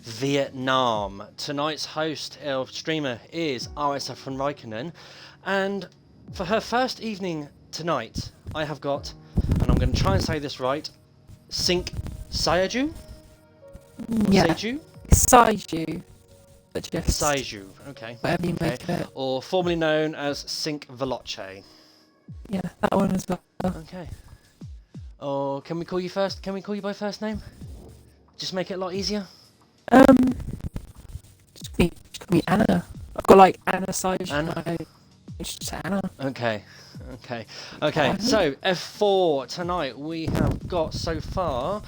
Vietnam. Tonight's host of streamer is RSF1 Raikkonen, and for her first evening tonight, I have got, and I'm going to try and say this right, Sink Sayaju? Yeah. Seiju? Saiju. But just Saiju, okay. whatever you make of it. Or formerly known as Sink Veloce. Yeah, that one as well. Okay. Or can we call you first? Can we call you by first name? Just make it a lot easier. Just call me Anna. I've got like Anna Saiju. Anna? Just Anna. Okay. So F4 tonight we have got so far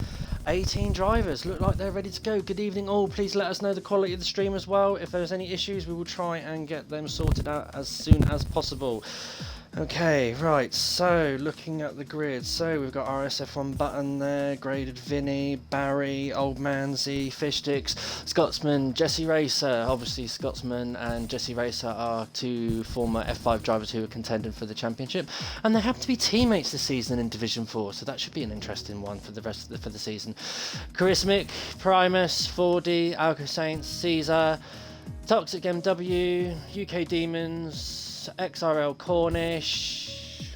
18 drivers. Look like they're ready to go. Good evening all. Please let us know the quality of the stream as well. If there's any issues, we will try and get them sorted out as soon as possible. Okay, right, so looking at the grid, so we've got RSF1 Button there, Graded Vinny, Barry, Old Man Z, Fishsticks, Scotsman, Jesse Racer. Obviously Scotsman and Jesse Racer are two former F5 drivers who are contending for the championship, and they happen to be teammates this season in Division 4, so that should be an interesting one for the rest of the season. Charismic, Primus, 4D, Alco Saints, Caesar, Toxic MW, UK Demons, XRL Cornish,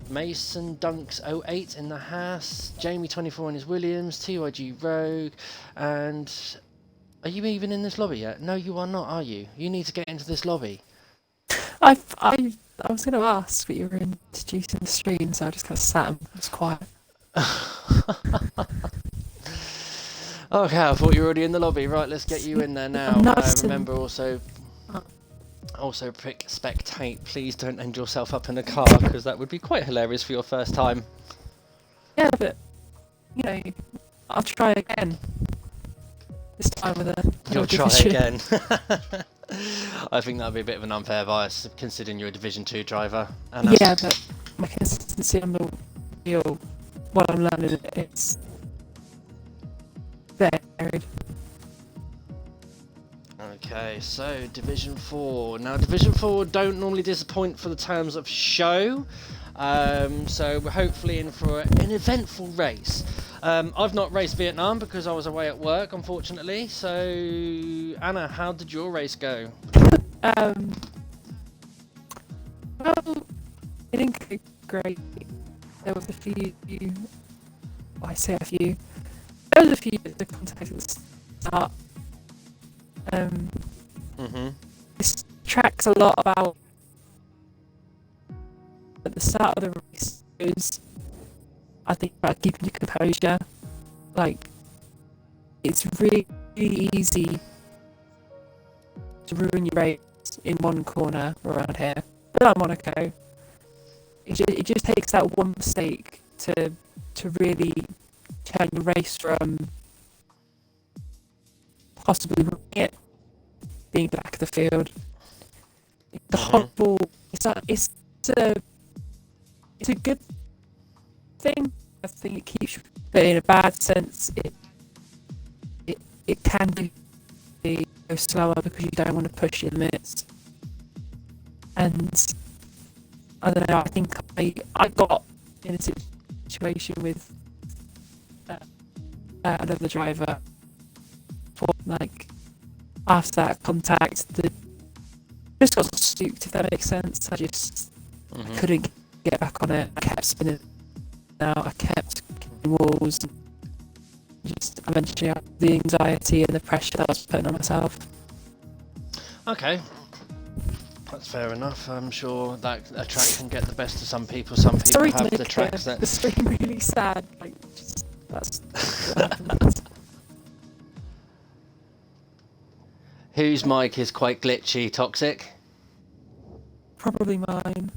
Mason Dunks 08 in the Haas, Jamie 24 in his Williams, TYG Rogue, and are you even in this lobby yet? No, you are not, are you? You need to get into this lobby. I was going to ask, but you were introducing the stream, so I just kind of sat and was quiet. Okay, I thought you were already in the lobby. Right, let's get you in there now. Remember also spectate. Please don't end yourself up in a car, because that would be quite hilarious for your first time. Yeah, but you know, I'll try again. This time with a. You'll try again. I think that would be a bit of an unfair bias, considering you're a Division 2 driver. And yeah, but my consistency on the wheel, what I'm learning, it's varied. Okay, so Division 4. Now, Division 4 don't normally disappoint for the terms of show, so we're hopefully in for an eventful race. I've not raced Vietnam because I was away at work, unfortunately. So, Anna, how did your race go? Well, it didn't go great. There was a few. Well, I say a few. There was a few bits of contact at the start. This track's a lot about at the start of the race. I think about keeping your composure. Like, it's really easy to ruin your race in one corner around here. But at Monaco, it just takes that one mistake to really turn your race from possibly winning it being back of the field. The horrible. It's a good thing. I think it keeps you, but in a bad sense, it can be go slower because you don't want to push your limits. And I don't know. I think I got in a situation with another driver. Like after that contact, just got stooped, if that makes sense. I just couldn't get back on it. I kept spinning out. I kept hitting walls. Just eventually, the anxiety and the pressure that I was putting on myself. Okay, that's fair enough. I'm sure that a track can get the best of some people. Some people have the tracks that. The stream really sad. Like, that's what happens. Whose mic is quite glitchy, Toxic? Probably mine.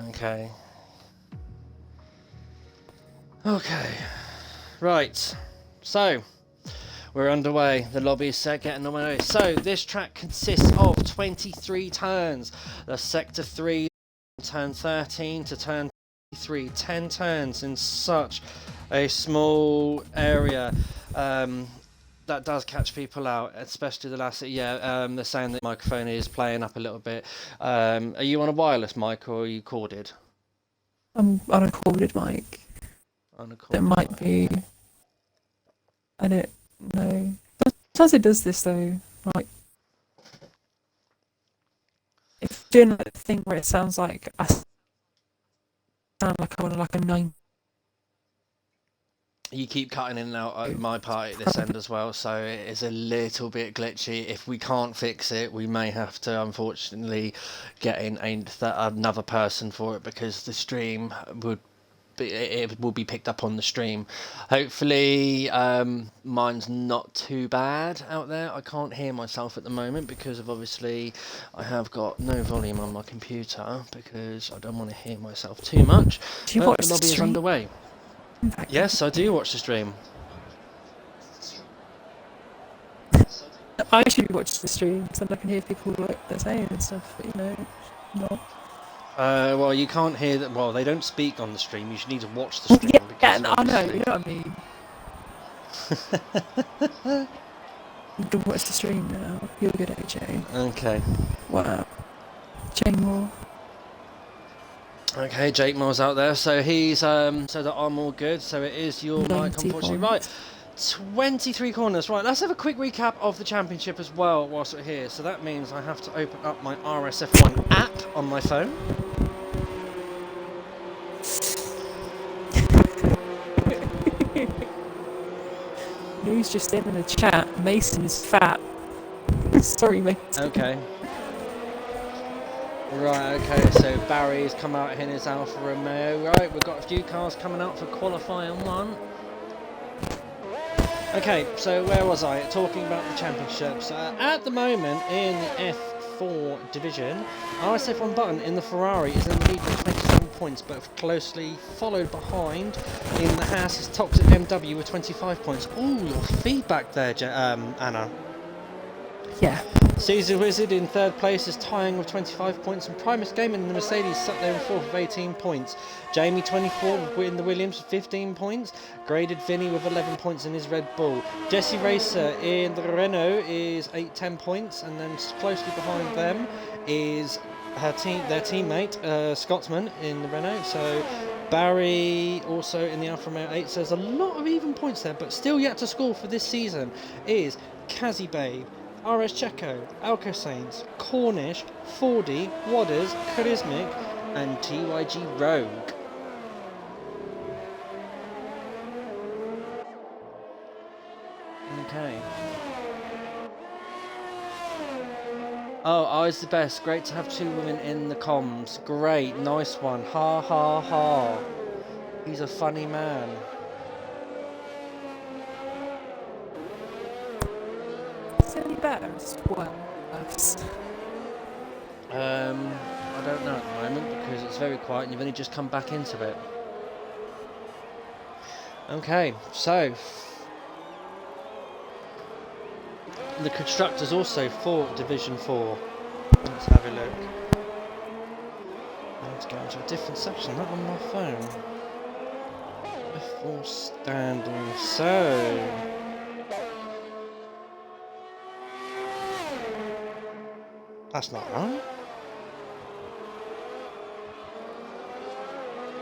Okay. Right. So, we're underway. The lobby is set, getting on my way. So, this track consists of 23 turns. The Sector 3, turn 13 to turn 23. 10 turns in such a small area. That does catch people out, especially the last. They're saying that the microphone is playing up a little bit. Are you on a wireless mic or are you corded? I'm on a corded mic. It might be. I don't know. Sometimes it does this though. Like, if doing like the thing where it sounds like I sound like I want like a 9. You keep cutting in and out at my part at this end as well, so it is a little bit glitchy. If we can't fix it, we may have to, unfortunately, get in another person for it, because the stream it will be picked up on the stream. Hopefully, mine's not too bad out there. I can't hear myself at the moment because of, obviously, I have got no volume on my computer because I don't want to hear myself too much. Do you But watch the the lobby is stream? underway. Yes, I do watch the stream. I actually watch the stream because I can hear people like they're saying and stuff, but you know, not. Well, you can't hear that. Well, they don't speak on the stream. You should need to watch the stream. Yeah, Because I know, obviously... you know what I mean. You can watch the stream now. You're good, AJ. Okay. Wow. Jane Moore. Okay, Jake Moore's out there, so he's so that I'm all good. So it is your mic, unfortunately. Right, 23 corners. Right, let's have a quick recap of the championship as well whilst we're here. So that means I have to open up my RSF1 app on my phone. Who's just in the chat? Mason is fat. Sorry, Mason. Okay. Right, okay, so Barry's come out in his Alfa Romeo. Right, we've got a few cars coming out for qualifying 1. Okay, so where was I? Talking about the championships. At the moment, in the F4 division, RSF1 Button in the Ferrari is in the lead with 27 points, but closely followed behind in the Haas is Toxic MW with 25 points. Ooh, your feedback there, Anna. Yeah. Caesar Wizard in 3rd place is tying with 25 points, and Primus Gaming in the Mercedes sat there in 4th with 18 points. Jamie 24 in the Williams with 15 points. Graded Vinny with 11 points in his Red Bull. Jesse Racer in the Renault is 10 points, and then closely behind them is their teammate Scotsman in the Renault. So Barry also in the Alfa Romeo 8. So there's a lot of even points there, but still yet to score for this season is Kazi Babe, RS Checo, Alco Saints, Cornish, Fordy, Wadders, Charismic, and TYG Rogue. Okay. Oh, I's the best. Great to have 2 women in the comms. Great, nice one. Ha ha ha. He's a funny man. Is it any better? It's well worse. I don't know at the moment because it's very quiet and you've only just come back into it. Okay, so the constructors also for Division 4. Let's have a look. Let's go into a different section, not on my phone. F4 standing. So that's not right.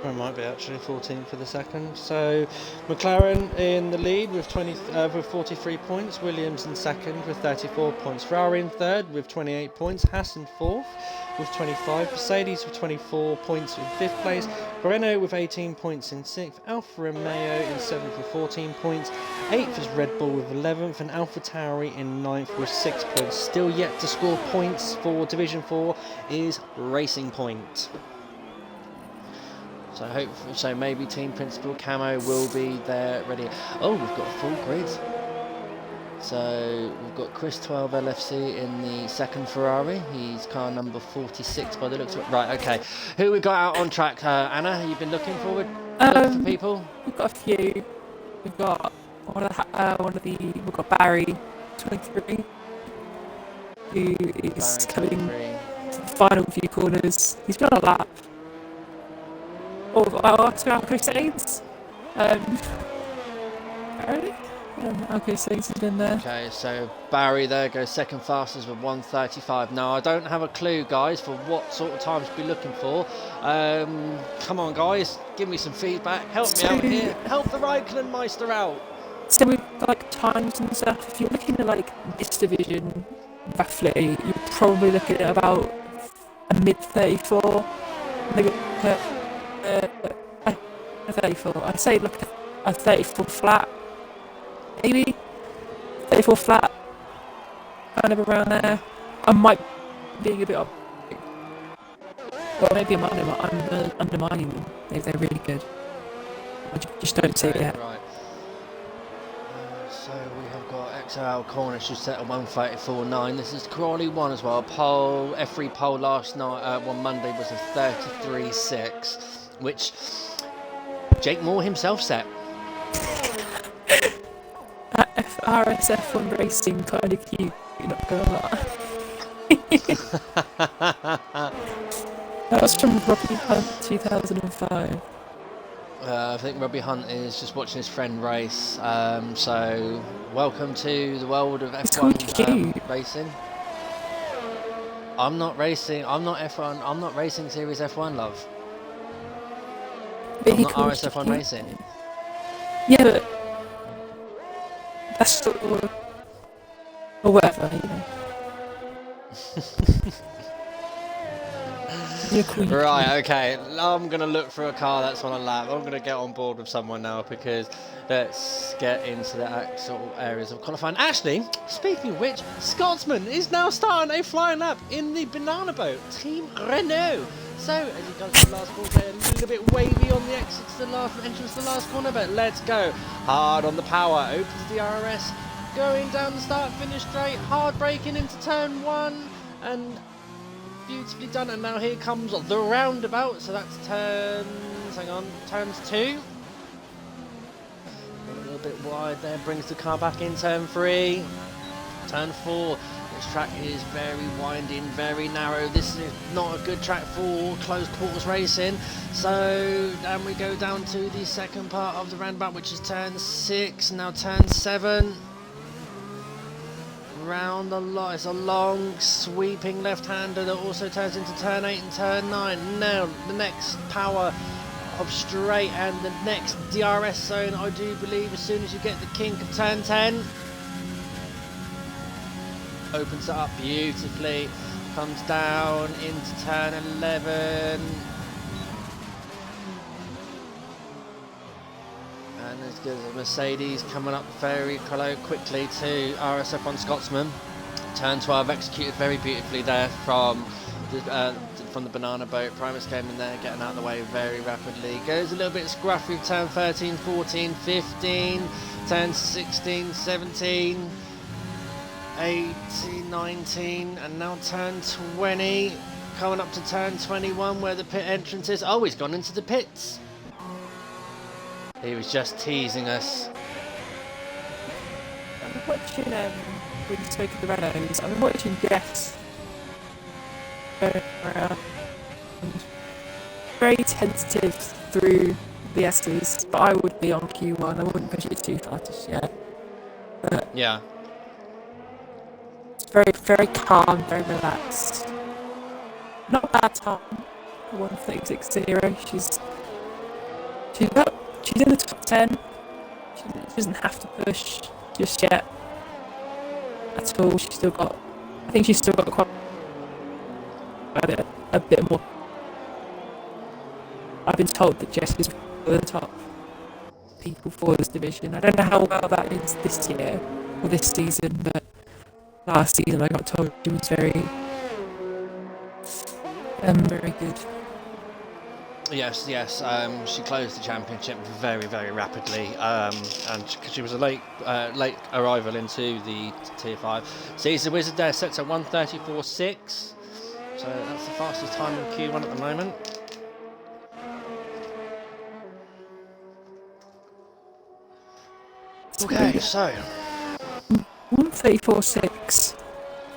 It might be actually 14th for the second. So McLaren in the lead with 43 points. Williams in second with 34 points. Ferrari in third with 28 points. Haas in fourth with 25. Mercedes with 24 points in fifth place. Renault with 18 points in sixth. Alfa Romeo in seventh with 14 points. Eighth is Red Bull with 11th, and AlphaTauri in ninth with 6 points. Still yet to score points for Division 4 is Racing Point. So hopefully, so maybe Team Principal Camo will be there ready. Oh, we've got a full grid. So we've got Chris 12 LFC in the second Ferrari. He's car number 46 by the looks of it. Right, okay. Who we got out on track? Anna, you've been looking forward for people? We've got a few. We've got we've got Barry 23, who is coming to the final few corners. He's got a lap. Or to Alco Saints. Apparently. Alco Saints has been there. Okay, so Barry there goes second fastest with 1:35. Now I don't have a clue, guys, for what sort of times to be looking for. Come on, guys, give me some feedback. Help me out here. Help the Raikkonen Meister out. So with like times and stuff, if you're looking at like this division, roughly, you're probably looking at about a mid 34, maybe a 34. I'd say like a 34 flat, maybe 34 flat, kind of around there. I might be being a bit up. Well, maybe I'm undermining them if they're really good. I just don't see it yet. Right. So we have got XL Cornish who's set at 134.9. This is Crawley 1 as well. Pole F3 pole last night, one Monday was a 33.6, which Jake Moore himself set. That RSF1 racing kind of cute, you're not gonna lie. That was from Robbie Hunt 2005. I think Robbie Hunt is just watching his friend race. So welcome to the world of F1 racing. I'm not racing. I'm not F1. I'm not racing Series F1, love. I'm not RSF1 racing. Yeah, but that's sort of, or whatever, you know. Right, okay. I'm going to look for a car that's on a lap. I'm going to get on board with someone now because let's get into the actual areas of qualifying. Actually, speaking of which, Scotsman is now starting a flying lap in the banana boat, Team Renault. So, as he goes to the last quarter, a little bit wavy on the exit to the last entrance to the last corner, but let's go. Hard on the power, opens the RS, going down the start-finish straight, hard braking into turn 1, and beautifully done. And now here comes the roundabout, so that's turns 2. A little bit wide there, brings the car back in turn 3, turn 4. This track is very winding, very narrow. This is not a good track for close quarters racing. So then we go down to the second part of the roundabout, which is turn 6, now turn 7. Round the lot, it's a long sweeping left-hander that also turns into turn 8 and turn 9. Now the next power of straight and the next DRS zone, I do believe, as soon as you get the kink of turn 10. Opens it up beautifully, comes down into turn 11. And there's good Mercedes coming up very quickly to RSF1 Scotsman. Turn 12 executed very beautifully there from the banana boat. Primus came in there, getting out of the way very rapidly. Goes a little bit scruffy, turn 13, 14, 15, turn 16, 17, 18, 19, and now turn 20. Coming up to turn 21 where the pit entrance is. Oh, he's gone into the pits. He was just teasing us. I'm watching, when you spoke of the Renaults, I'm watching Jess go around. Very tentative through the S's, but I would be on Q1. I wouldn't push it too far just yet. But yeah. It's very, very calm, very relaxed. Not a bad time. 1:36.0. She's in the top 10. She doesn't have to push just yet at all. I think she's still got quite a bit more. I've been told that Jess is one of the top people for this division. I don't know how well that is this year or this season, but last season I got told she was very good. Yes. She closed the championship very, very rapidly, and she was a late arrival into the Tier 5. Caesar Wizard there sets at 1:34.6, so that's the fastest time in Q1 at the moment. Okay, so 1:34.6.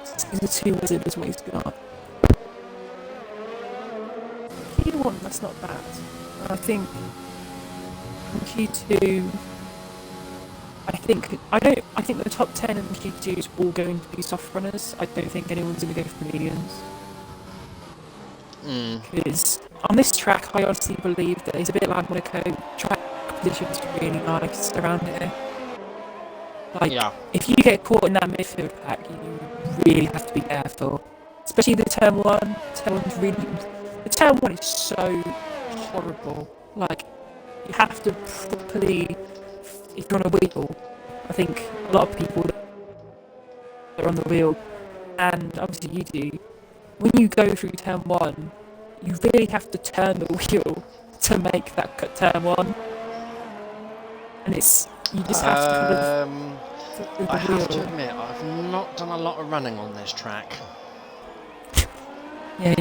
Caesar 2 Wizard is what he's got. Q1, that's not bad. I think Q2. I think the top 10 in Q2 is all going to be soft runners. I don't think anyone's going to go for mediums. Because on this track, I honestly believe that it's a bit like Monaco. Track position's really nice around here. Like, Yeah. if you get caught in that midfield pack, you really have to be careful. Especially the turn one. Turn one's really. The turn one is so horrible. Like, you have to properly. If you're on a wheel, I think a lot of people that are on the wheel, and obviously you do, when you go through turn one, you really have to turn the wheel to make that turn one. And it's. You just have to kind of. Through I the have to wheel. admit, I've not done a lot of running on this track. Yeah,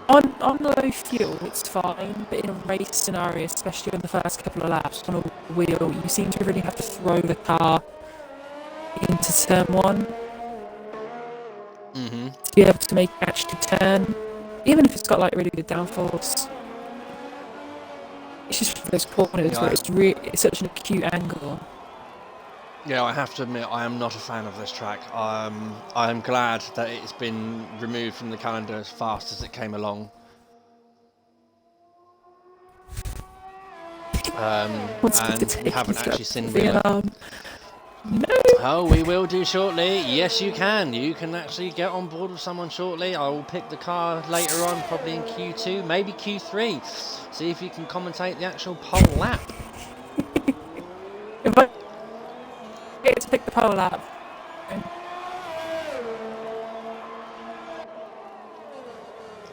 on low fuel, it's fine, but in a race scenario, especially on the first couple of laps on a wheel, you seem to really have to throw the car into turn one to be able to make it actually turn, even if it's got like really good downforce. It's just for those corners where it's such an acute angle. Yeah, I have to admit, I am not a fan of this track. I am glad that it's been removed from the calendar as fast as it came along. And we haven't actually seen Wheeler. No. Oh, we will do shortly. Yes, you can. You can actually get on board with someone shortly. I will pick the car later on, probably in Q2, maybe Q3. See if you can commentate the actual pole lap. If I get to pick the pole lap.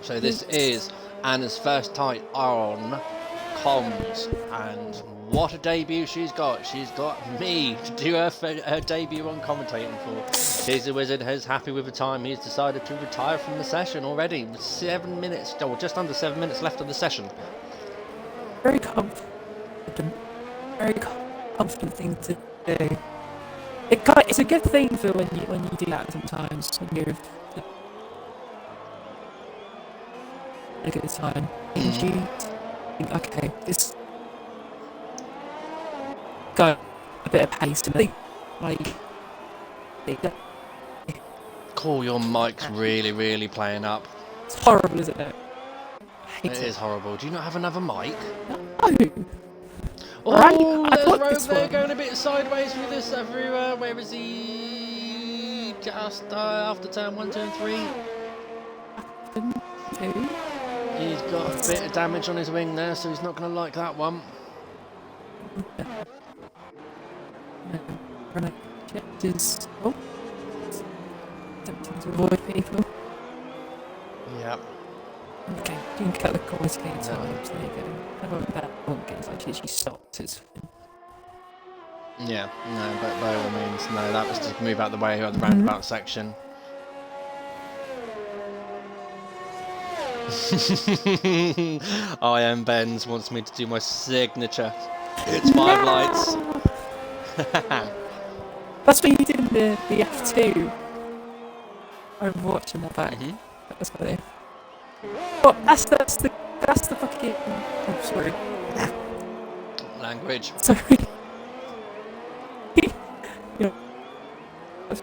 So this is Anna's first time on comms, and what a debut she's got. She's got me to do her debut on commentating for. She's the Wizard is happy with the time. He's decided to retire from the session already with 7 minutes, or just under 7 minutes left of the session. Very confident. Very confident thing to do. It's a good thing for when you do that sometimes, when you're a good time. You think, okay, this got a bit of pace to me. Like, Cool, your mic's really playing up. it's horrible, isn't it? I hate It is horrible. Do you not have another mic? No. Oh, Right, there's got Rogue this there one. going a bit sideways through this everywhere. Where is he? Just after turn 1, 2 and 3. Two. He's got a bit of damage on his wing there, so he's not going to like that one. Projectors. Oh. Attempting to avoid people. Yeah. Okay, you can cut the quality at times. There you go. That won't get like she stopped. It's fine. Yeah, no, but by all means, no, that was to move out the way of the roundabout section. I am Benz wants me to do my signature. It's 5 lights. That's what you did in the F2. Overwatch in the back. That was funny. What? That's the fucking. Oh, sorry. Language. Sorry. Yeah. That's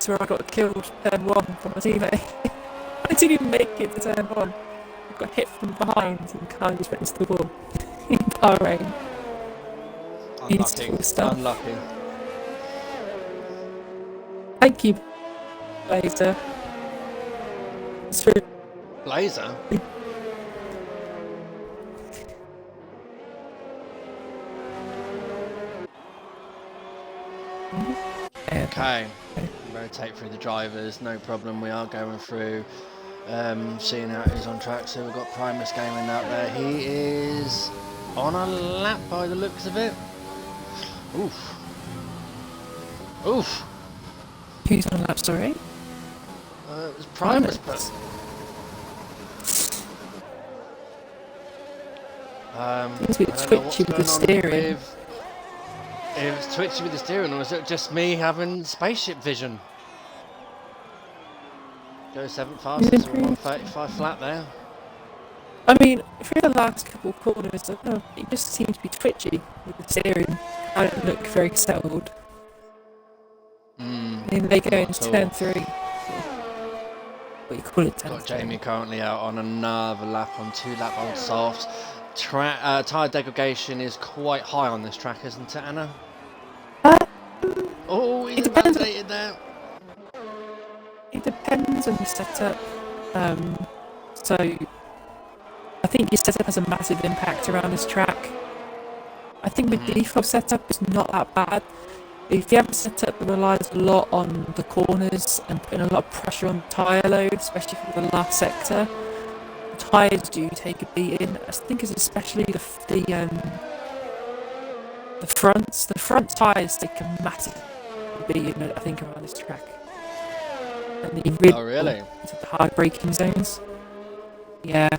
where I got killed turn 1 from a teammate. I didn't even make it to turn 1. I got hit from behind and the car just went into the wall. In Bahrain. Beautiful stuff. Unlucky. Thank you, Blazer. It's true. Blazer? Okay. Rotate through the drivers, no problem. We are going through, seeing out who's on track. So we've got Primus Gaming out there. He is on a lap by the looks of it. Oof. Oof. Who's on a lap, sorry? It was Primus, but... Seems a bit twitchy with the steering. It was twitchy with the steering, or was it just me having spaceship vision? Go 7th fastest, 135 flat there. I mean, through the last couple of corners, it just seems to be twitchy with the steering. I don't look very settled. And then they go into turn 3. What you call it, turn Got 3. Jamie currently out on another lap on 2 lap old softs. Tyre degradation is quite high on this track, isn't it, Anna? Oh, he's invalidated there. It depends on your setup. So I think your setup has a massive impact around this track. I think the default setup is not that bad. If you have a setup that relies a lot on the corners and putting a lot of pressure on the tyre load, especially for the last sector, the tyres do take a beating. I think it's especially the fronts. The front tyres take a massive beating, I think, around this track. And they really into the hard braking zones. Yeah.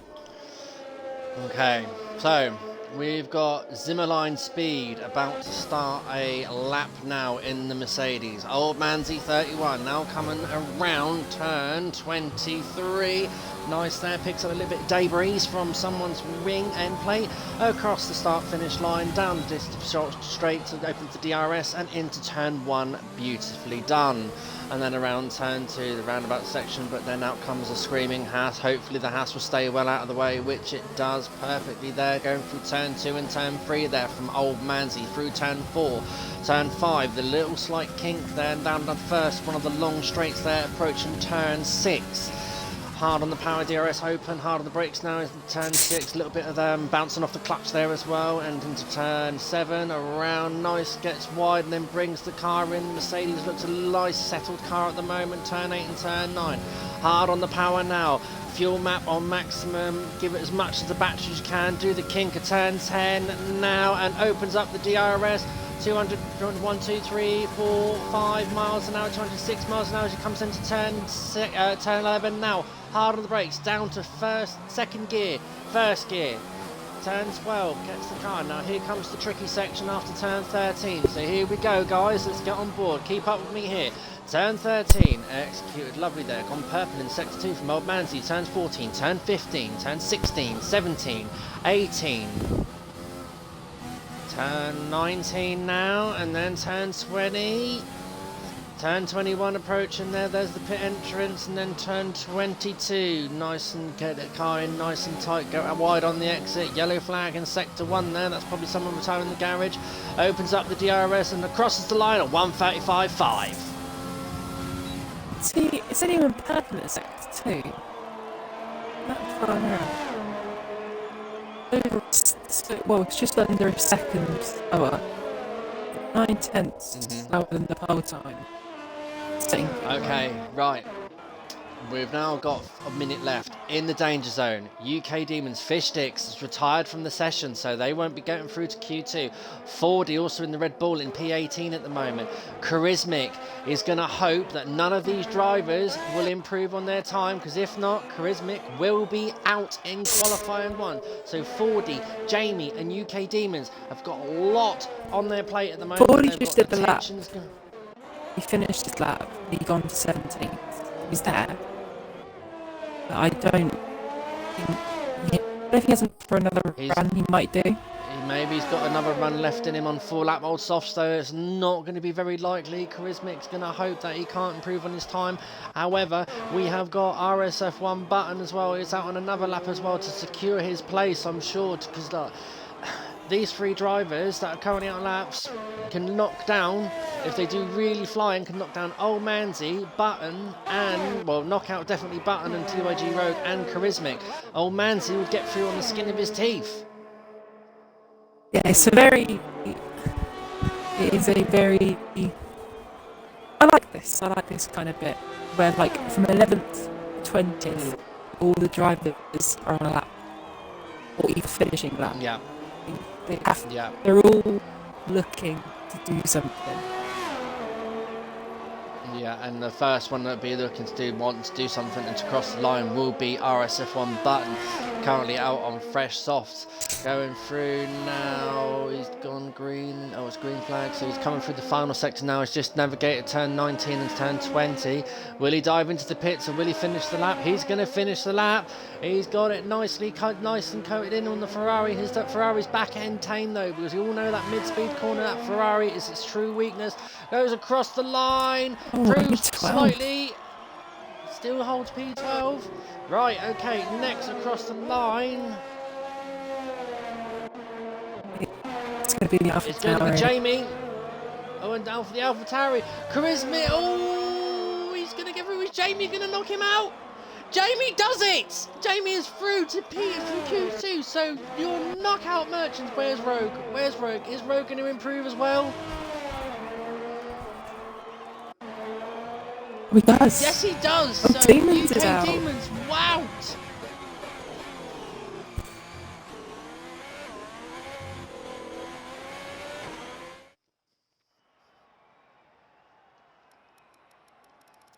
Okay, so we've got Zimmerline Speed about to start a lap now in the Mercedes. Old Man Z31 now coming around turn 23. Nice there, picks up a little bit of debris from someone's wing end plate across the start finish line, down the short straight to open to DRS and into turn 1. Beautifully done. And then around turn 2, the roundabout section, but then out comes a screaming Haas. Hopefully the Haas will stay well out of the way, which it does perfectly there, going through turn 2 and turn 3 there from Old Manzi through turn 4. Turn 5, the little slight kink there, down the first one of the long straights there, approaching turn 6. Hard on the power, DRS open, hard on the brakes now in turn 6, a little bit of bouncing off the clutch there as well, and into turn 7, around, nice, gets wide and then brings the car in. Mercedes looks a nice settled car at the moment, turn 8 and turn 9. Hard on the power now, fuel map on maximum, give it as much as the battery as you can, do the kink at turn 10 now, and opens up the DRS. 200, 1, 2, 3, 4, 5 miles an hour, 206 miles an hour as it comes into turn 11 now. Hard on the brakes, down to second gear, first gear. Turn 12, gets the car. Now here comes the tricky section after turn 13. So here we go, guys, let's get on board. Keep up with me here. Turn 13, executed lovely there. Gone purple in sector 2 from Old Manzi. Turn 14, turn 15, turn 16, 17, 18. Turn 19 now, and then turn 20. Turn 21 approaching there, there's the pit entrance, and then turn 22. Nice and get the car in nice and tight, go wide on the exit. Yellow flag in sector 1 there, that's probably someone retiring the garage. Opens up the DRS and crosses the line at 1:35.5. See, is anyone purple at sector 2? That's far around. Well, it's just under a second slower. 9/10 slower than the pole time. Okay, right. We've now got a minute left in the danger zone. UK Demons, Fish Sticks has retired from the session, so they won't be getting through to Q2. Fordy also in the Red Bull in P18 at the moment. Charismic is going to hope that none of these drivers will improve on their time, because if not, Charismic will be out in qualifying 1. So Fordy, Jamie and UK Demons have got a lot on their plate at the moment. Fordy just did the lap. He finished his lap. He gone to 17th. He's there. But I don't think if he hasn't for another run, he might do. Maybe he's got another run left in him on 4 lap. Old softs though, it's not going to be very likely. Charismic's going to hope that he can't improve on his time. However, we have got RSF1 Button as well. It's out on another lap as well to secure his place, I'm sure, because these 3 drivers that are currently on laps can knock down, if they do really fly, and can knock down Old Manzi, Button, and, well, knock out definitely Button and TYG Rogue and Charismic. Old Manzi would get through on the skin of his teeth. Yeah, it is a very, I like this kind of bit, where like from 11th to 20th, all the drivers are on a lap, or even finishing lap. Yeah. They're all looking to do something. Yeah, and the first one that'll be looking to want to do something and to cross the line will be RSF1 Button, currently out on fresh softs. Going through now, he's gone green, oh it's green flag, so he's coming through the final sector now. He's just navigated turn 19 and turn 20. Will he dive into the pits and will he finish the lap? He's going to finish the lap. He's got it nicely nice and coated in on the Ferrari. Ferrari's back end tame though, because we all know that mid-speed corner, that Ferrari is its true weakness. Goes across the line, proves slightly, still holds P12. Right, okay, next across the line. going to be the It's going to be AlphaTauri. Jamie. Oh, and down for the AlphaTauri. Charisma. Oh, he's going to get through. Is Jamie going to knock him out? Jamie does it! Jamie is through to Q2. So your knockout merchants. Where's Rogue? Where's Rogue? Is Rogue going to improve as well? He does. Yes, he does. Oh, So Demons is UK out. Demons. Wow.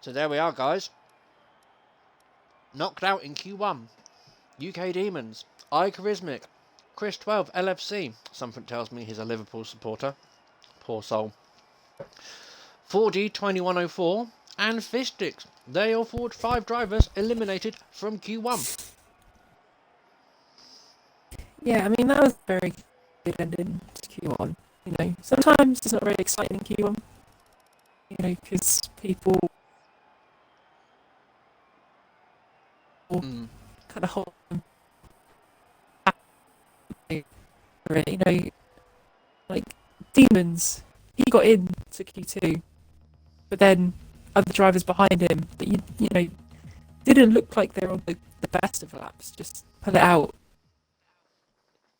So there we are, guys. Knocked out in Q1. UK Demons. Charismatic. Chris 12 LFC. Something tells me he's a Liverpool supporter. Poor soul. 4D 2104 and Fistix. They all forward 5 drivers eliminated from Q1. Yeah, I mean, that was a very good ending to Q1. You know, sometimes it's not very exciting in Q1. You know, because people kind of hold them back. You know, like Demons, he got in to Q2, but then other drivers behind him that you know didn't look like they were on the best of laps. Just pull it out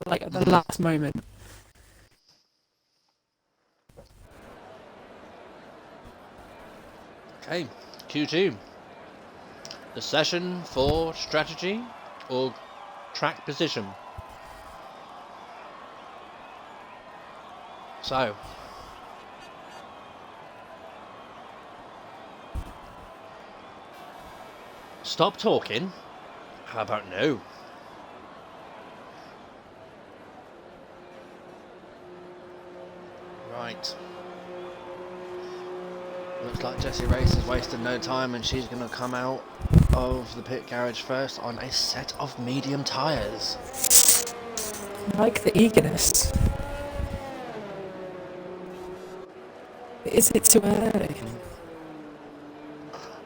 like at the last moment. Okay, Q2. The session for strategy or track position. So, stop talking. How about no? Right. Looks like Jessie Race has wasted no time and she's going to come out of the pit garage first on a set of medium tyres. I like the eagerness. Is it too early?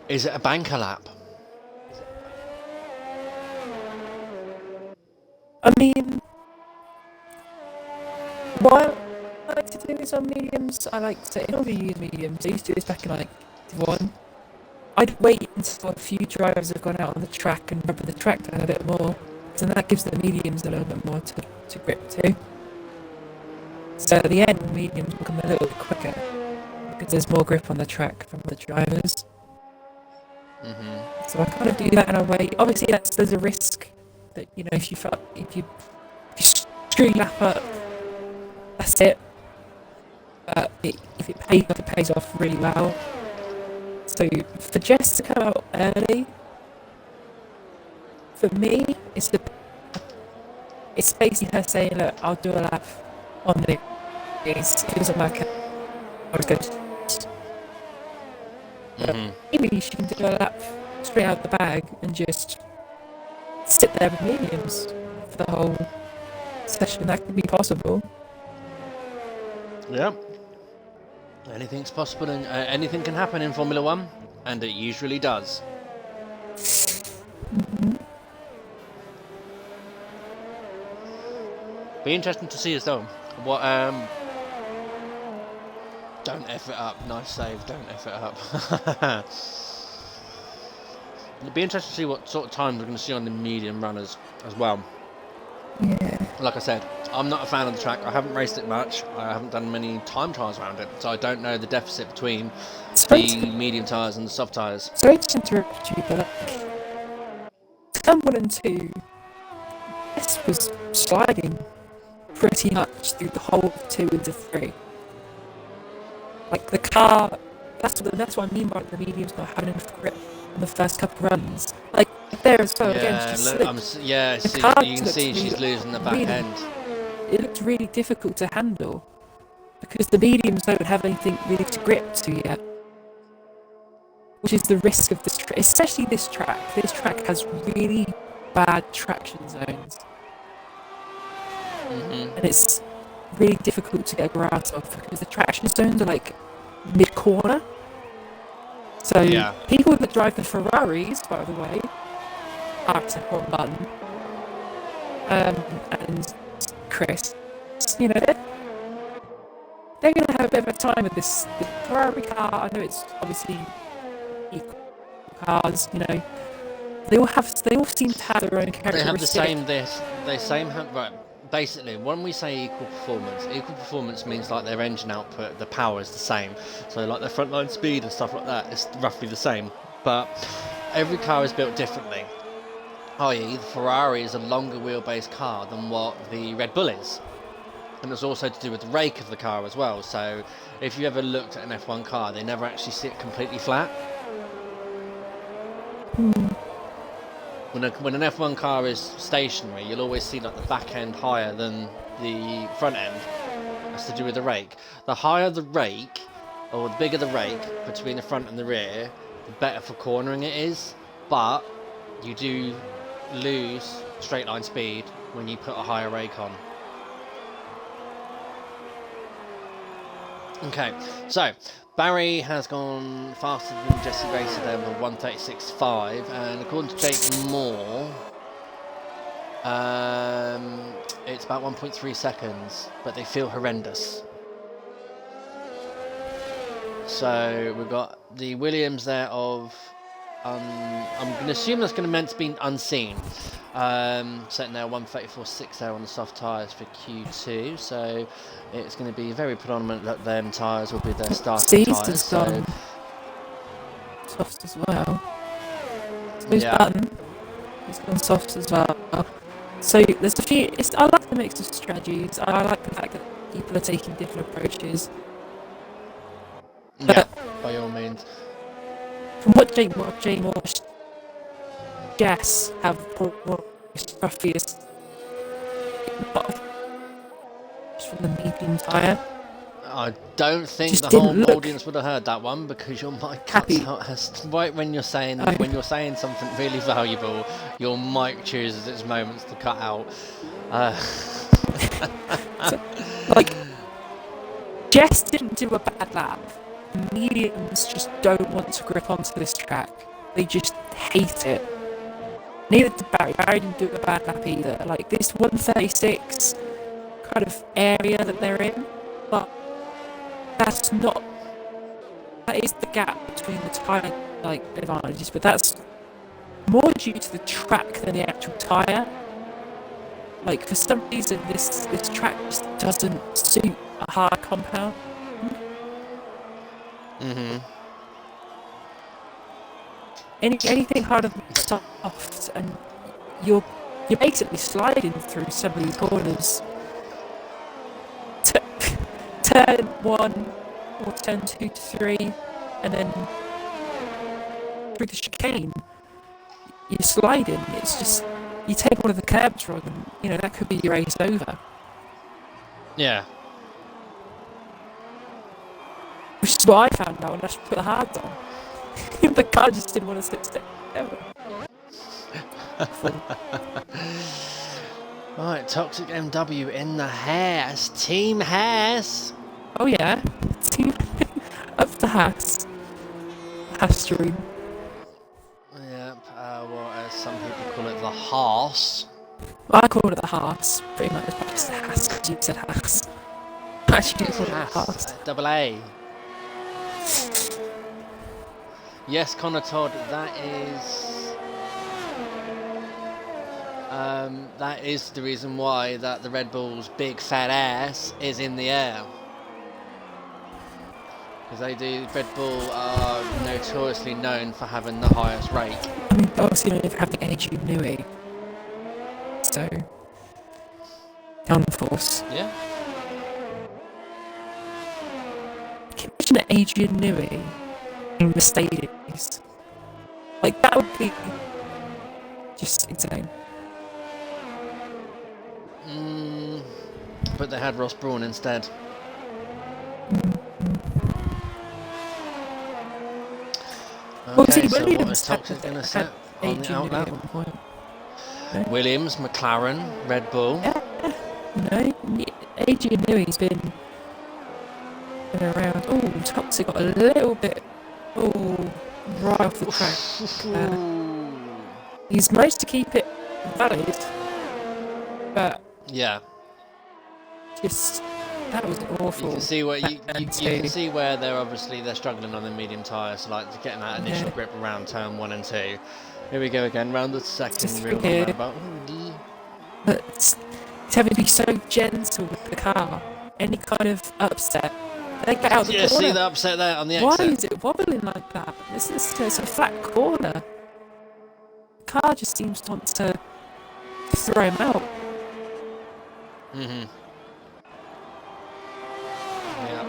Is it a banker lap? I mean, what I like to do is on mediums. I like to use mediums. I used to do this back in like Div1. I'd wait until a few drivers have gone out on the track and rubber the track down a bit more, and that gives the mediums a little bit more to grip to. So at the end, mediums become a little bit quicker because there's more grip on the track from the drivers. So I kind of do that in a way. Obviously, there's a risk that, you know, if you screw your lap up, that's it. But if it pays off really well. So for Jess to come out early, for me, it's basically her saying, look, I'll do a lap on this. If it doesn't work out, I'll just go. Maybe she can do a lap straight out the bag and just sit there with mediums for the whole session. That could be possible. Yeah. Anything's possible and anything can happen in Formula 1, and it usually does. Be interesting to see as though what don't F it up. Nice save, don't F it up. It'd be interesting to see what sort of times we're going to see on the medium runners as well. Yeah. Like I said, I'm not a fan of the track. I haven't raced it much. I haven't done many time trials around it, so I don't know the deficit between the medium tyres and the soft tyres. Sorry to interrupt you, but turn 1 and 2, this was sliding pretty much through the whole of 2 into 3. Like the car, that's what I mean by the medium's not having enough grip in the first couple runs. Like there as well, again, she slipped. You can see she's losing the back end. It looked really difficult to handle because the mediums don't have anything really to grip to yet, which is the risk of this track, especially this track. This track has really bad traction zones, and it's really difficult to get a grasp of because the traction zones are like mid-corner. So people that drive the Ferraris, by the way, RSF1 and Chris, you know, they're going to have a bit of a time with this. The Ferrari car, I know it's obviously equal cars, you know. They all seem to have their own characteristics. They have the same. Right. Basically, when we say equal performance means like their engine output, the power is the same. So like their frontline speed and stuff like that is roughly the same. But every car is built differently. I.e., the Ferrari is a longer wheelbase car than what the Red Bull is. And it's also to do with the rake of the car as well. So if you ever looked at an F1 car, they never actually sit completely flat. When an F1 car is stationary, you'll always see like the back end higher than the front end. That's to do with the rake. The higher the rake, or the bigger the rake between the front and the rear, the better for cornering it is. But you do lose straight line speed when you put a higher rake on. Okay, so Barry has gone faster than Jesse Racer there with 1:36.5, and according to Jake Moore, it's about 1.3 seconds, but they feel horrendous. So we've got the Williams there of, I'm going to assume that's going to meant to be unseen. Setting there 1:34.6 there on the soft tyres for Q2, so it's going to be very predominant that them tyres will be their starting tyres. So soft as well. Who's Button? He's gone soft as well. So there's a few. I like the mix of strategies. I like the fact that people are taking different approaches. Yeah, by all means. From what Jay Moore Jess have roughiest from the medium tyre. I don't think Just the whole didn't look audience would have heard that one because your mic happy. cuts out right when you're saying something really valuable. Your mic chooses its moments to cut out. So, like, Jess didn't do a bad lap. Mediums just don't want to grip onto this track. They just hate it. Neither did Barry. Barry didn't do a bad lap either. Like, this 1:36 kind of area that they're in, but that is the gap between the tyre advantages, but that's more due to the track than the actual tyre. Like, for some reason this track just doesn't suit a hard compound. Anything harder than soft, and you're basically sliding through some of these corners. Turn 1 or turn 2 to 3, and then through the chicane, you're sliding. It's just, you take one of the curbs wrong, and that could be your race over. Yeah. Which is what I found out when I put the hards on. The car just didn't want to sit still. Right, Toxic MW in the Haas. Team Haas. Oh yeah, team of the Haas. Haas dream. Yep, as some people call it, the Haas. Well, I call it the Haas, pretty much. It's the Haas, because you said Haas. I actually do call it the Haas. Double A. Yes, Connor Todd, that is the reason why that the Red Bull's big fat ass is in the air. Because Red Bull are notoriously known for having the highest rake. I mean, obviously they have the Adrian Newey. So, downforce. Yeah. Can you imagine Adrian Newey in Mercedes? Like, that would be just insane. But they had Ross Brawn instead. Okay, so what was Toxic going to set on the outlap? Williams, McLaren, Red Bull. Yeah. Adrian Newey's been around. Oh, Toxic got a little bit right off the track. He's managed to keep it valid, but yeah, just That was awful. You can see where you And can see where they're struggling on the medium tyre, so like getting that initial Yeah. grip around turn 1 and 2. Here we go again, round the second Just real here. roundabout. But it's having to be so gentle with the car. Any kind of upset, they get out the Yeah, corner. see the upset there on the Why exit. is it wobbling like that? It's a flat corner. The car just seems to want to throw him out. Yeah.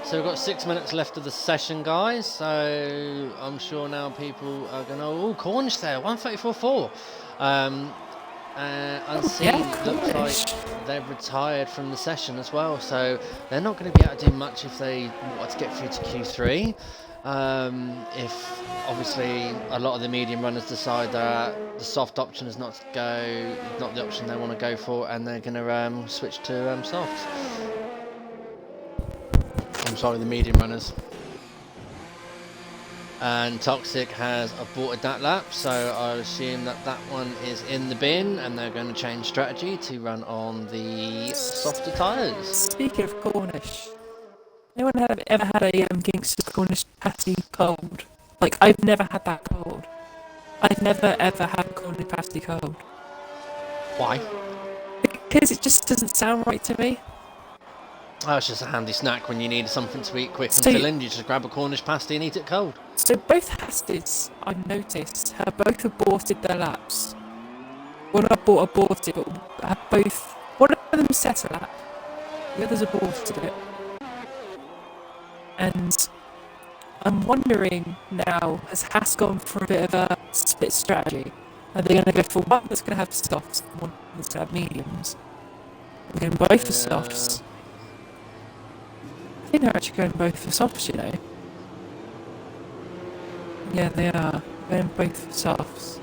So we've got 6 minutes left of the session, guys. So I'm sure now people are going to... Oh, Cornish there, 134.4. Unseen Yeah, looks Cornish. like they've retired from the session as well. So they're not going to be able to do much if they want to get through to Q3. If obviously a lot of the medium runners decide that the soft option is not the option they want to go for, and they're going to switch to softs. I'm sorry, the medium runners. And Toxic has aborted that lap, so I assume that one is in the bin, and they're going to change strategy to run on the softer tyres. Speaking of Cornish, anyone ever had a gangster Cornish pasty cold? Like, I've never had that cold. I've never ever had Cornish pasty cold. Why? Because it just doesn't sound right to me. Oh, it's just a handy snack when you need something to eat quick and So- fill in. You just grab a Cornish pasty and eat it cold. So both pasties, I've noticed, have both aborted their laps. Well, not aborted, but have both... One of them set a lap, the other's aborted it. And I'm wondering now, has Haas gone for a bit of a split strategy? Are they going to go for one that's going to have softs and one that's going to have mediums? We're going both for softs. I think they're actually going both for softs, you know. Yeah, they are. Going both for softs.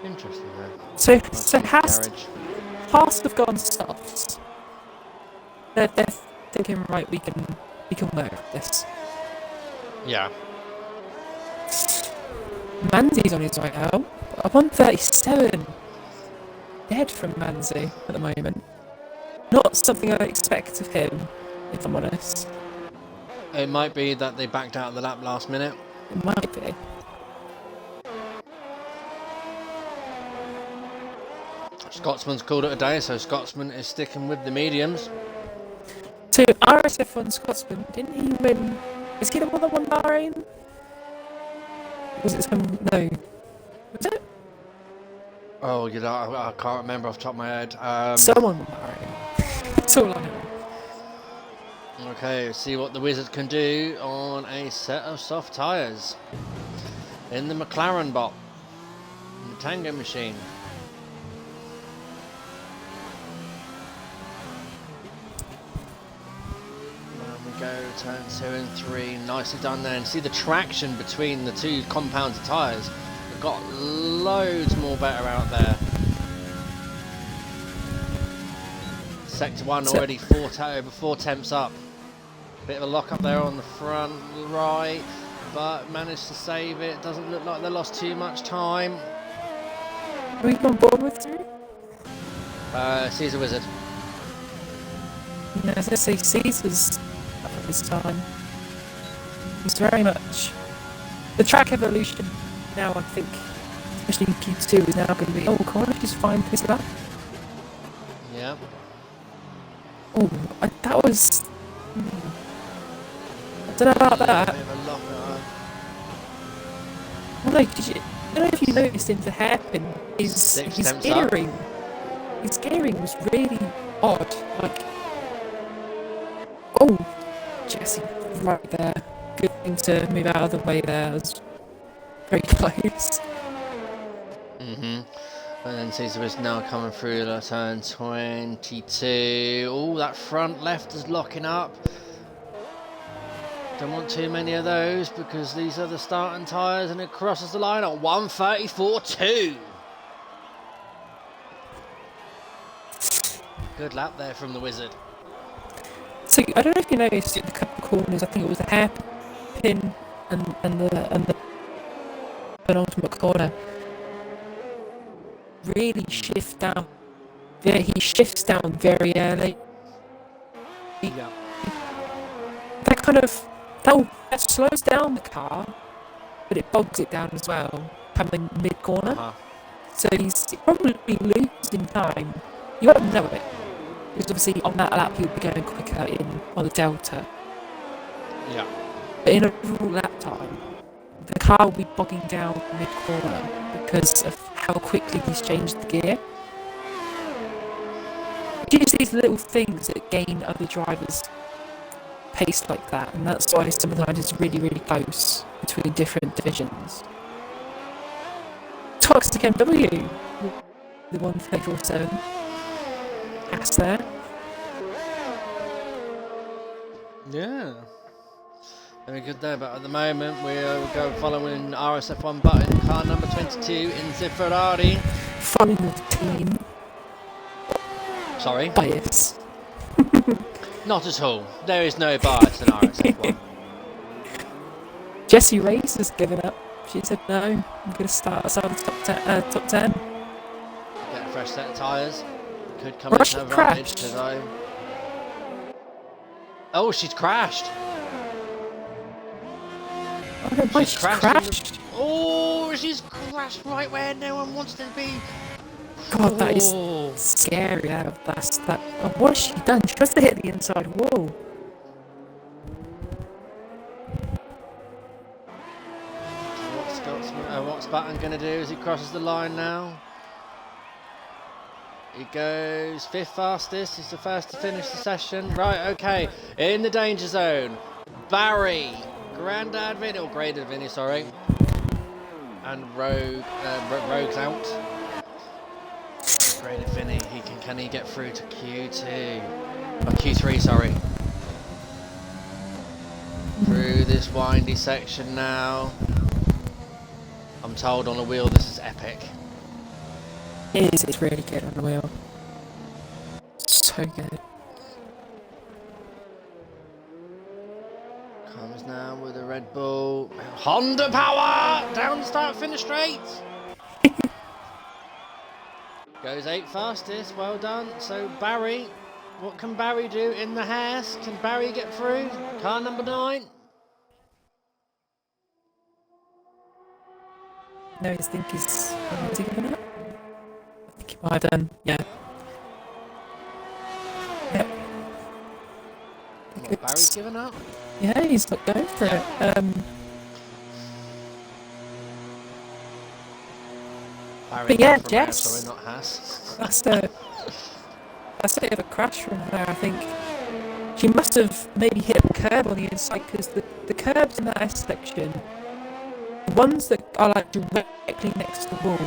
Interesting, though. So Garage. Haas have gone softs. They're thinking, right, we can work with this. Yeah. Manzi's on his way out. 137. Dead from Manzi at the moment. Not something I expect of him, if I'm honest. It might be that they backed out of the lap last minute. It might be. Scotsman's called it a day, so Scotsman is sticking with the mediums. So RSF1 Scotsman, didn't he win? Is he the one that won Bahrain? Was it some? No. Was it? Oh, you know, I can't remember off the top of my head. Someone won Bahrain. That's all I know. Okay, see what the Wizard can do on a set of soft tyres. In the McLaren bot. In the Tango machine. There we go, turn 2 and 3. Nicely done there. And see the traction between the two compounds of tyres. They've got loads more better out there. Sector 1 already over 4 temps up. Bit of a lock up there on the front right, but managed to save it. Doesn't look like they lost too much time. Are we on board with three? Caesar Wizard. Yeah, I was going to say Caesar's up at this time. He's very much... The track evolution now, I think, especially in Q2, is now going to be, oh, Cornish is fine for this lap. Yeah. Oh, that was... I don't know about that. Bit of a lock Well, no, I don't know if you noticed in the hairpin, his temps up. gearing. His gearing was really odd. Like, oh, Jesse, right there. Good thing to move out of the way there. It was very close. And then Caesar is now coming through the turn 22. Oh, that front left is locking up. Don't want too many of those because these are the starting tyres, and it crosses the line at 134.2. Good lap there from the Wizard. So I don't know if you noticed in a couple of corners. I think it was the hairpin and the penultimate corner. really shift down. Yeah, he shifts down very early. Yeah. That slows down the car, but it bogs it down as well, coming mid-corner. Uh-huh. So he's probably losing time. You won't know it, because obviously on that lap he'll be going quicker on the Delta. Yeah. But in overall lap time, the car will be bogging down mid-corner because of how quickly he's changed the gear. It's just these little things that gain other drivers pace like that, and that's why sometimes it's really, really close between different divisions. Toxic MW, the 134.7. That's there. Yeah. Very good there, but at the moment we'll go following RSF1 button, car number 22 in the Ferrari. Following the team Sorry? bias. Not at all. There is no bias in RSF1. Jessie Race has given up. She said no, I'm going to start outside the top 10. Get a fresh set of tyres. Could come Or into she advantage crashed. because Oh, she's crashed. I don't know why she's crashed. Oh, she's crashed right where no one wants to be. God, that is Oh. scary. What has she done? She must have hit the inside wall. What's Batten going to do as he crosses the line now? He goes 5th fastest. He's the first to finish the session. Right, okay. In the danger zone. Barry. Grandad Vinny, or Graded Vinny, sorry. And Rogue's out. Graded Vinny, can he get through to Q2? Oh, Q3, sorry. Through this windy section now. I'm told on a wheel this is epic. It is, it's really good on the wheel. So good. Comes now with a Red Bull. Honda power! Down the start finish straight. Goes 8th fastest, well done. So Barry, what can Barry do in the Haas? Can Barry get through? Car number 9. No, I think has he given up? I think he might have done, yeah. Yep. What, Barry's given up? Yeah, he's not going for it. Barry But yeah, from Jess. Sorry, not Haas. That's a bit of a crash from her, I think. She must have maybe hit a curb on the inside, because the curbs in that S section, the ones that are like directly next to the wall,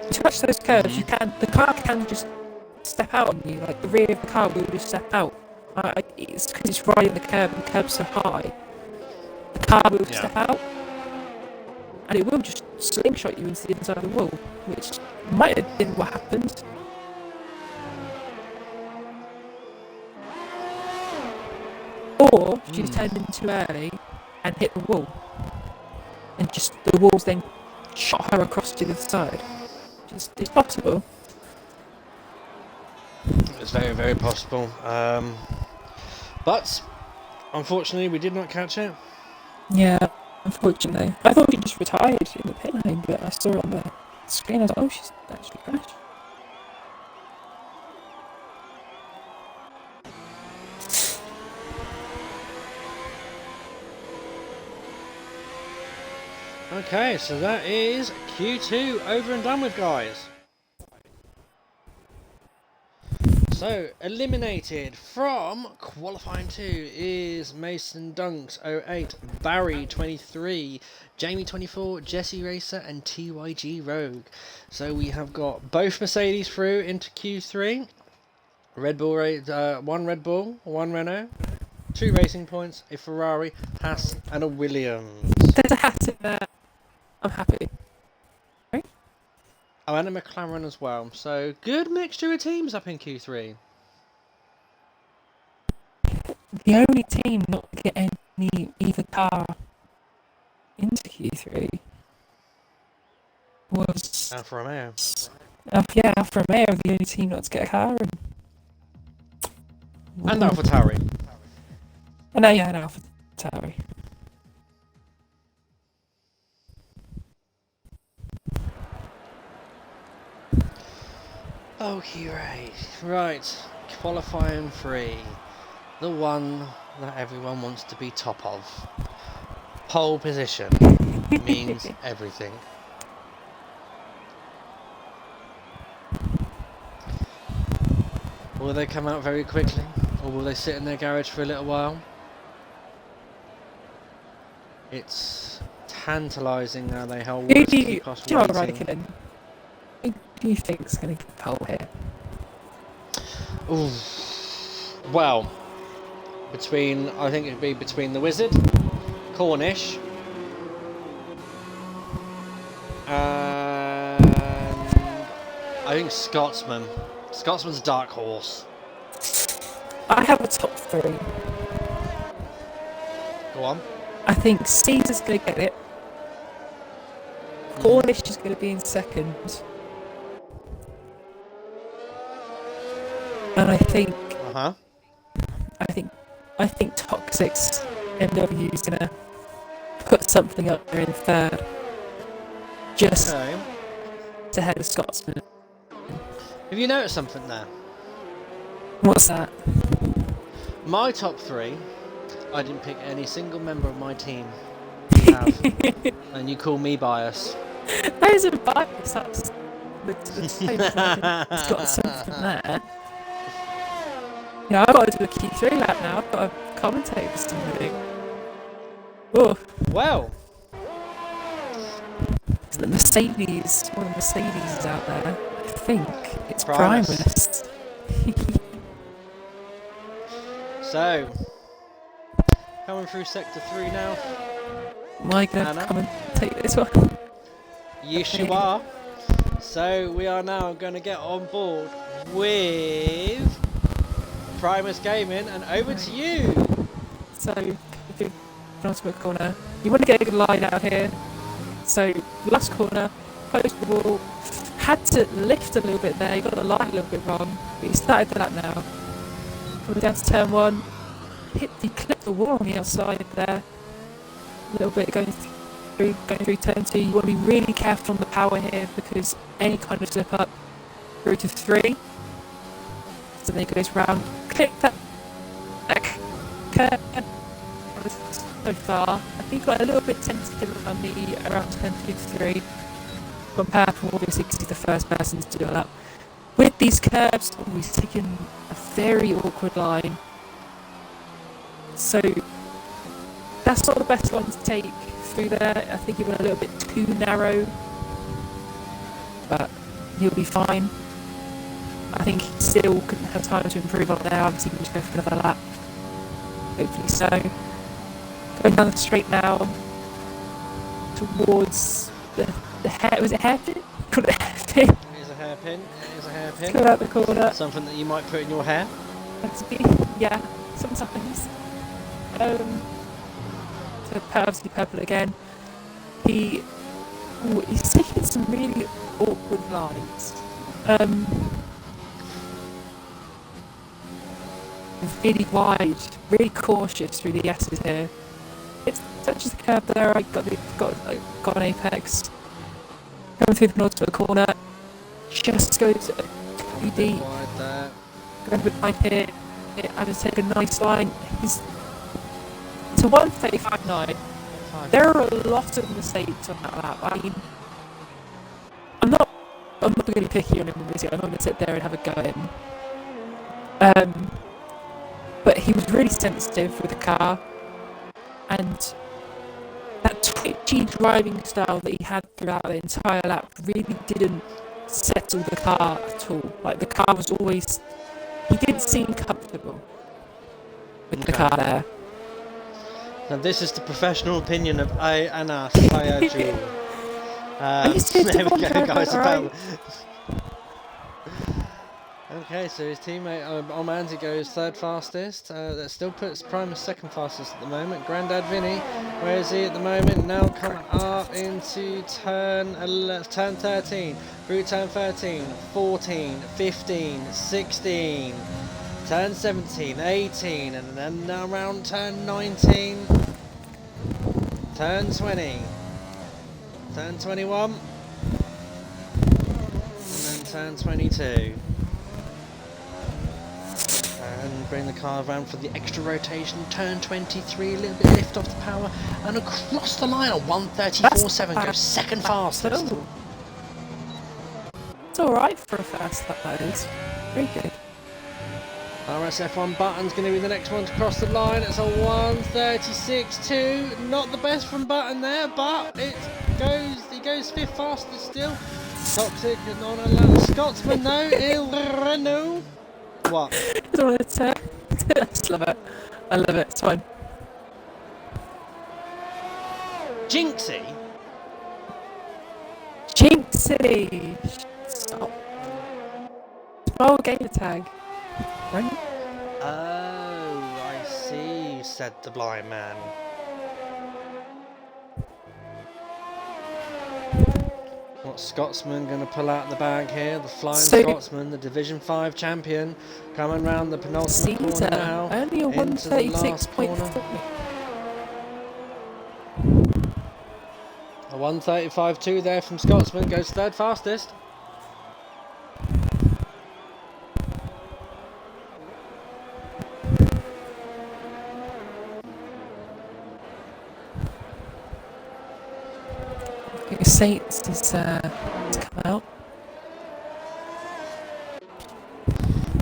you touch those curves, the car can just step out on you, like the rear of the car will just step out. It's because it's right on the curb and the curb's so high. The car will step out, and it will just slingshot you into the inside of the wall, which might have been what happened. Or she's turned in too early and hit the wall, and just the walls then shot her across to the other side. It's possible. It's very, very possible. But unfortunately, we did not catch it. Yeah, unfortunately. I thought she just retired in the pit lane, but I saw it on the screen. I was like, oh, she's actually crashed. Okay, so that is Q2 over and done with, guys. So, eliminated from qualifying 2 is Mason Dunks 08, Barry 23, Jamie 24, Jesse Racer and TYG Rogue. So we have got both Mercedes through into Q3. Red Bull, 1 Red Bull, 1 Renault, 2 racing points, a Ferrari, Haas and a Williams. There's a hat in there. I'm happy. Right? Oh, and a McLaren as well. So, good mixture of teams up in Q3. The only team not to get either car into Q3 was Alfa Romeo. Yeah, Alfa Romeo are the only team not to get a car. And Alpha Tauri. And now you had Alpha Tauri. Okay, right. Qualifying 3. The one that everyone wants to be top of. Pole position means everything. Will they come out very quickly? Or will they sit in their garage for a little while? It's tantalising how they hold Who to do you, keep us do you know what, waiting. Raikkonen? Who do you think's going to get the pole here? Ooh. Well, I think it'd be between the Wizard, Cornish, and I think Scotsman. Scotsman's a dark horse. I have a top 3. Go on. I think Caesar's going to get it. Cornish is going to be in second. And I think Toxic's MW is going to put something up there in third. Just ahead of Scotsman. Have you noticed something there? What's that? My top 3, I didn't pick any single member of my team. You have. And you call me biased. That isn't bias, that's the type it's got something there. Yeah, I've got to do a Q3 lap now, I've got to commentate for somebody. Oh. Well. The Mercedes, one of the Mercedes is out there. I think it's Primus. Primus. So, coming through sector 3 now. Am I going to commentate this one? Yes, you are. So, we are now going to get on board with Primus Gaming, and over to you. So, penultimate corner. You want to get a good line out here. So, last corner, close the wall. Had to lift a little bit there, you got the line a little bit wrong, but you started the lap now. Coming down to turn 1, he clipped the wall on the outside there. A little bit going through turn 2. You want to be really careful on the power here because any kind of slip up through to 3. So then it goes round, click that curve. So far, I think got a little bit tentative on me around turn 3 compared to obviously because he's the first person to do that. With these curves, he's taken a very awkward line. So that's not the best line to take through there. I think he went a little bit too narrow, but he'll be fine. I think he still couldn't have time to improve up there. Obviously, he can just go for another lap. Hopefully so. Going down the straight now towards the hair. Was it hairpin? Call it hairpin. It is a hairpin. It is a hairpin. Go out the corner. Something that you might put in your hair. Yeah, sometimes. So obviously purple again. He's taking some really awkward lines. Really wide, really cautious through the S's here. It touches the curb there. I got an apex. Coming through the penultimate corner, just goes too deep. Wide there. Going a bit wide here. I just take a nice line. He's to 1:35.9. There are a lot of mistakes on that lap. I mean, I'm not going to be picky on him. I'm not going to sit there and have a go at him. But he was really sensitive with the car, and that twitchy driving style that he had throughout the entire lap really didn't settle the car at all. Like, the car was always... He didn't seem comfortable with the car there. Now this is the professional opinion of Anas Ayaju. There we go, guys. Okay, so his teammate Omanzi goes third fastest. That still puts Primus second fastest at the moment. Grandad Vinny, where is he at the moment? Now coming up into turn 13, through turn 13, 14, 15, 16, turn 17, 18, and then around turn 19, turn 20, turn 21, and then turn 22. And bring the car around for the extra rotation. Turn 23, a little bit lift off the power, and across the line at 134.7 goes second fastest. It's alright for a first lap, that is. Very good. RSF1 Button's going to be the next one to cross the line. It's a 136.2. Not the best from Button there, but he goes fifth fastest still. Toxic and on a lap. Scotsman though, Il Renault. What? I don't want to I just love it. I love it. It's fine. Jinxie? Jinxie! Stop. Oh, gamer tag. Right? Oh, I see, said the blind man. What's Scotsman going to pull out the bag here? The Flying Scotsman, the Division 5 champion, coming round the penultimate corner now. Only a 136.4. A 135.2 there from Scotsman, goes third fastest. Saints has come out.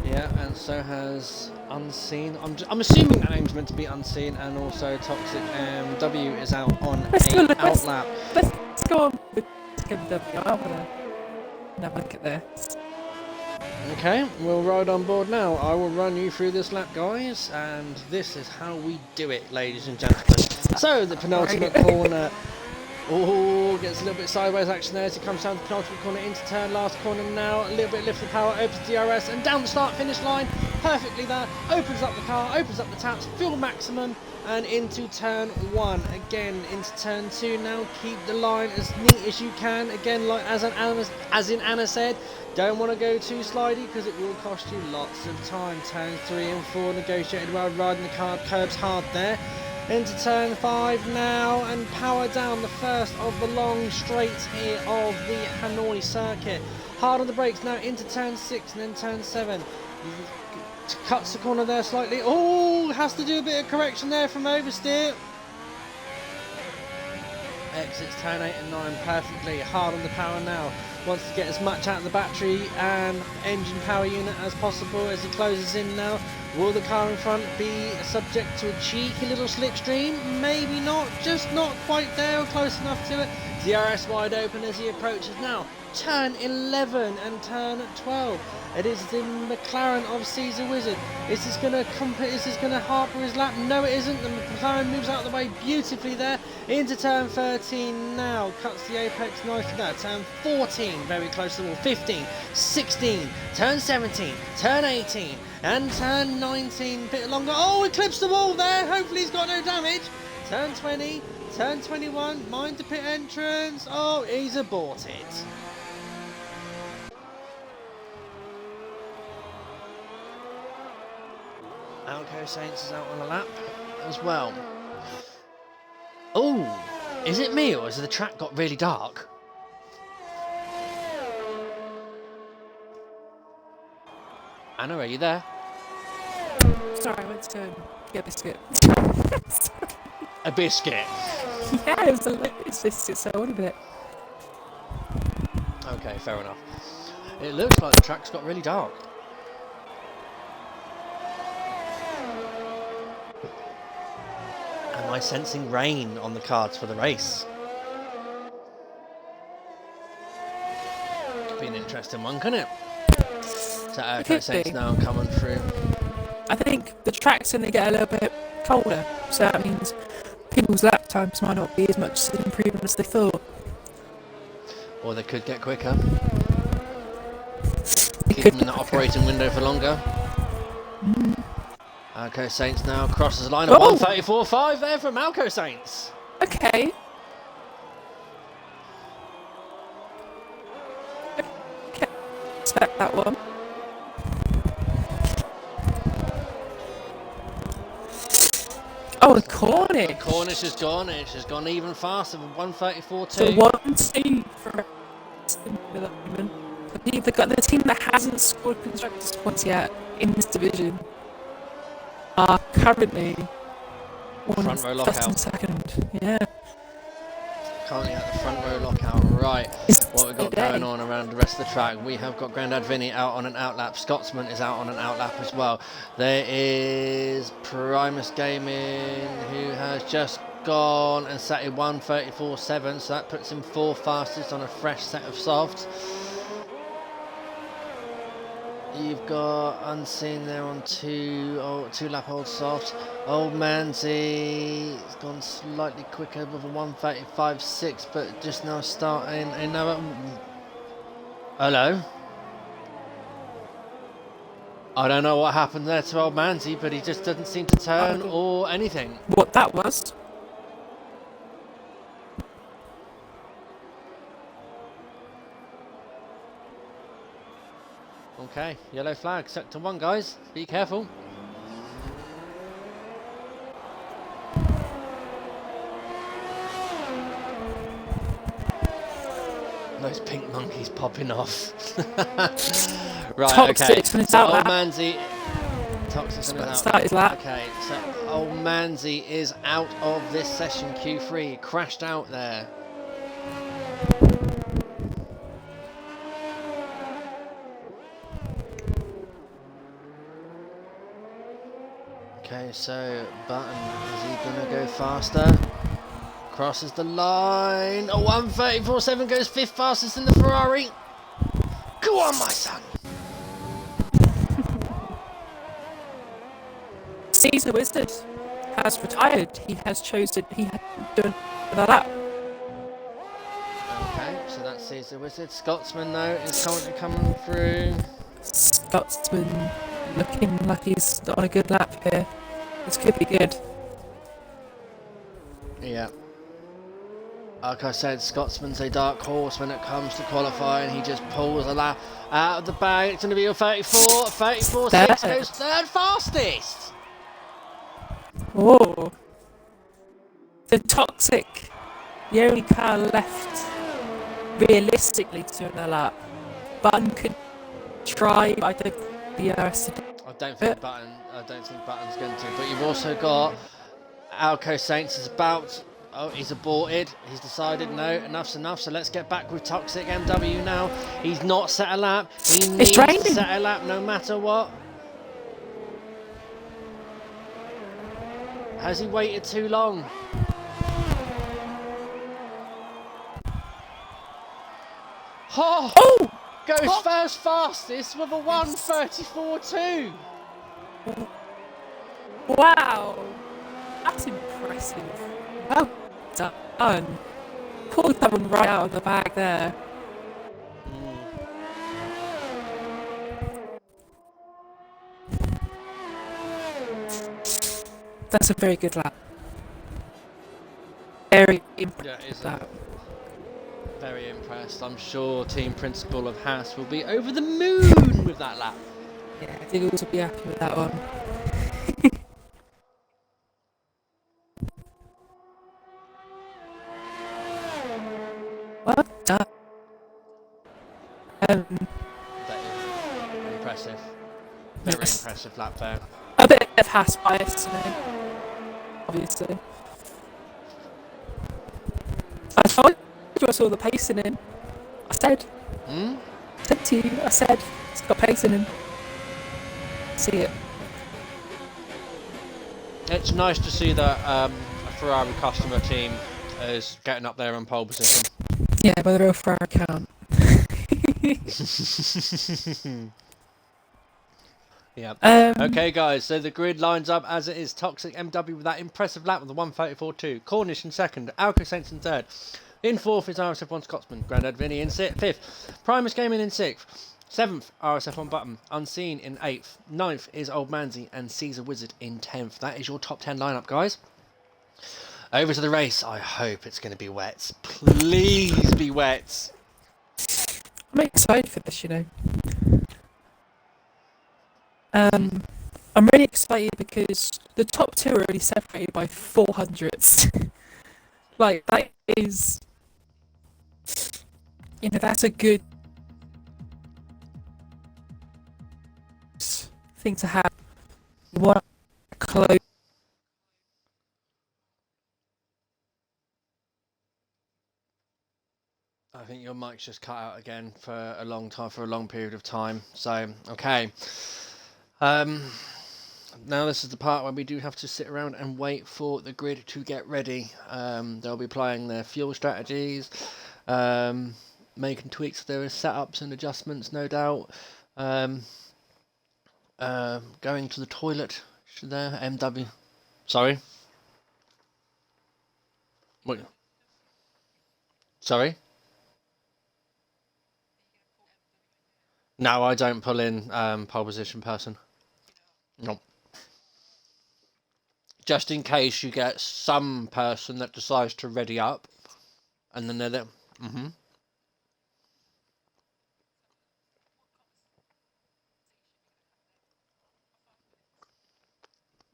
Yeah, and so has Unseen. I'm assuming that name's meant to be Unseen, and also Toxic W is out on a outlap. Let's go on with W. I want to have a look at this. Okay, we'll ride on board now. I will run you through this lap, guys, and this is how we do it, ladies and gentlemen. So, the penultimate corner. Oh, gets a little bit sideways action there as he comes down the penultimate corner into turn, last corner now, a little bit lift of power, opens DRS and down the start finish line, perfectly there, opens up the car, opens up the taps, fuel maximum and into turn 1, again into turn 2 now, keep the line as neat as you can, again like as in Anna said, don't want to go too slidey because it will cost you lots of time. Turn 3 and 4 negotiated well, riding the car, curbs hard there. Into turn 5 now and power down the first of the long straights here of the Hanoi circuit. Hard on the brakes now into turn 6 and then turn 7. Cuts the corner there slightly. Oh, has to do a bit of correction there from oversteer. Exits turn 8 and 9 perfectly. Hard on the power now. Wants to get as much out of the battery and engine power unit as possible as he closes in now. Will the car in front be subject to a cheeky little slipstream? Maybe not, just not quite there or close enough to it. DRS wide open as he approaches now. Turn 11 and turn 12. It is the McLaren of Caesar Wizard. Is this going to harper his lap? No, it isn't. The McLaren moves out of the way beautifully there. Into turn 13 now. Cuts the apex nicely there. Turn 14, very close to the wall. 15, 16, turn 17, turn 18, and turn 19. Bit longer. Oh, he clips the wall there. Hopefully he's got no damage. Turn 20, turn 21. Mind the pit entrance. Oh, he's aborted. Alco Saints is out on a lap as well. Oh, is it me or has the track got really dark? Anna, are you there? Sorry, I went to get a biscuit. A biscuit? Yeah, it was a latest biscuit, so I wanted it. Okay, fair enough. It looks like the track's got really dark. Am I sensing rain on the cards for the race? Could be an interesting one, couldn't it? So Alco Saints now coming through. I think the track's going to get a little bit colder, so that means people's lap times might not be as much an improvement as they thought. Or they could get quicker. It good in that lap. operating window for longer. Alco Saints now crosses the line at Oh! 1:34.5 there from Alco Saints. Okay. Okay. Expect that one. Oh, the Cornish. Cornish has gone. It has gone even faster than 1:34.2. So 1-2 for the moment. The team that hasn't scored constructors points yet in this division are currently Front row first lockout. and second. Yeah. Currently at the front row lockout. Right, what we've got going on around the rest of the track. We have got Grandad Vinny out on an outlap. Scotsman is out on an outlap as well. There is Primus Gaming, who has just gone and set a 1:34.7, so that puts him 4th fastest on a fresh set of softs. You've got Unseen there on two lap old soft. Old Manzi has gone slightly quicker with a 1:35.6, but just now starting another. Hello. I don't know what happened there to Old Manzi, but he just doesn't seem to turn or anything. What that was? Okay, yellow flag, sector 1, guys. Be careful. Those pink monkeys popping off. Right, Toxic, okay. when it's So out Old lap. Manzi. Toxic when it's out. Start his lap. Okay, so Old Manzi is out of this session Q3. Crashed out there. Okay, so Button, is he going to go faster? Crosses the line. A 1:34.7 goes 5th fastest in the Ferrari. Go on, my son. Caesar Wizard has retired. He has chosen. He had done another lap. Okay, so that Caesar Wizard. Scotsman, though, is currently coming through. Scotsman looking like he's on a good lap here. This could be good. Yeah. Like I said, Scotsman's a dark horse when it comes to qualifying. He just pulls a lap out of the bag. It's going to be a 34.6 goes 3rd fastest. Oh. The Toxic. The only car left realistically to another lap. Button could try, but I don't think the RSF. I don't think Button's going to. But you've also got Alco Saints is about. Oh, he's aborted. He's decided no, enough's enough. So let's get back with Toxic MW now. He's not set a lap. He needs to set a lap no matter what. Has he waited too long? Oh! Goes first fastest with a 1:34.2. Wow, that's impressive. Well done. Pulled that one right out of the bag there. That's a very good lap. Very impressive lap. Very impressed. I'm sure team principal of Haas will be over the moon with that lap. Yeah, Diggles will be happy with that one. Well done. That is impressive. Very impressive lap there. A bit of Haas bias today, obviously. I told you I saw the pace in him. I said. I said to you, I said, it's got pace in him. See it. It's nice to see that a Ferrari customer team is getting up there in pole position. Yeah, but the real Ferrari can't. Yeah. Okay, guys, so the grid lines up as it is. Toxic MW with that impressive lap with the 1:34.2. Cornish in 2nd. Alco Saints in 3rd. In 4th is RSF1 Scotsman. Grandad Vinny in 5th. Primus Gaming in 6th. 7th, RSF1 Button, Unseen in 8th. 9th is Old Manzi and Caesar Wizard in 10th. That is your top 10 lineup, guys. Over to the race. I hope it's going to be wet. Please be wet. I'm excited for this, you know. I'm really excited because the top two are only separated by 400s. Like, that is, you know, that's a good thing to have. One close. I think your mic's just cut out again for a long time, for a long period of time. So, okay. Now this is the part where we do have to sit around and wait for the grid to get ready. They'll be playing their fuel strategies, making tweaks to their setups and adjustments, no doubt. Going to the toilet. There, MW. Sorry. What? Sorry. No, I don't pull in pole position person. No. Just in case you get some person that decides to ready up, and then they're there.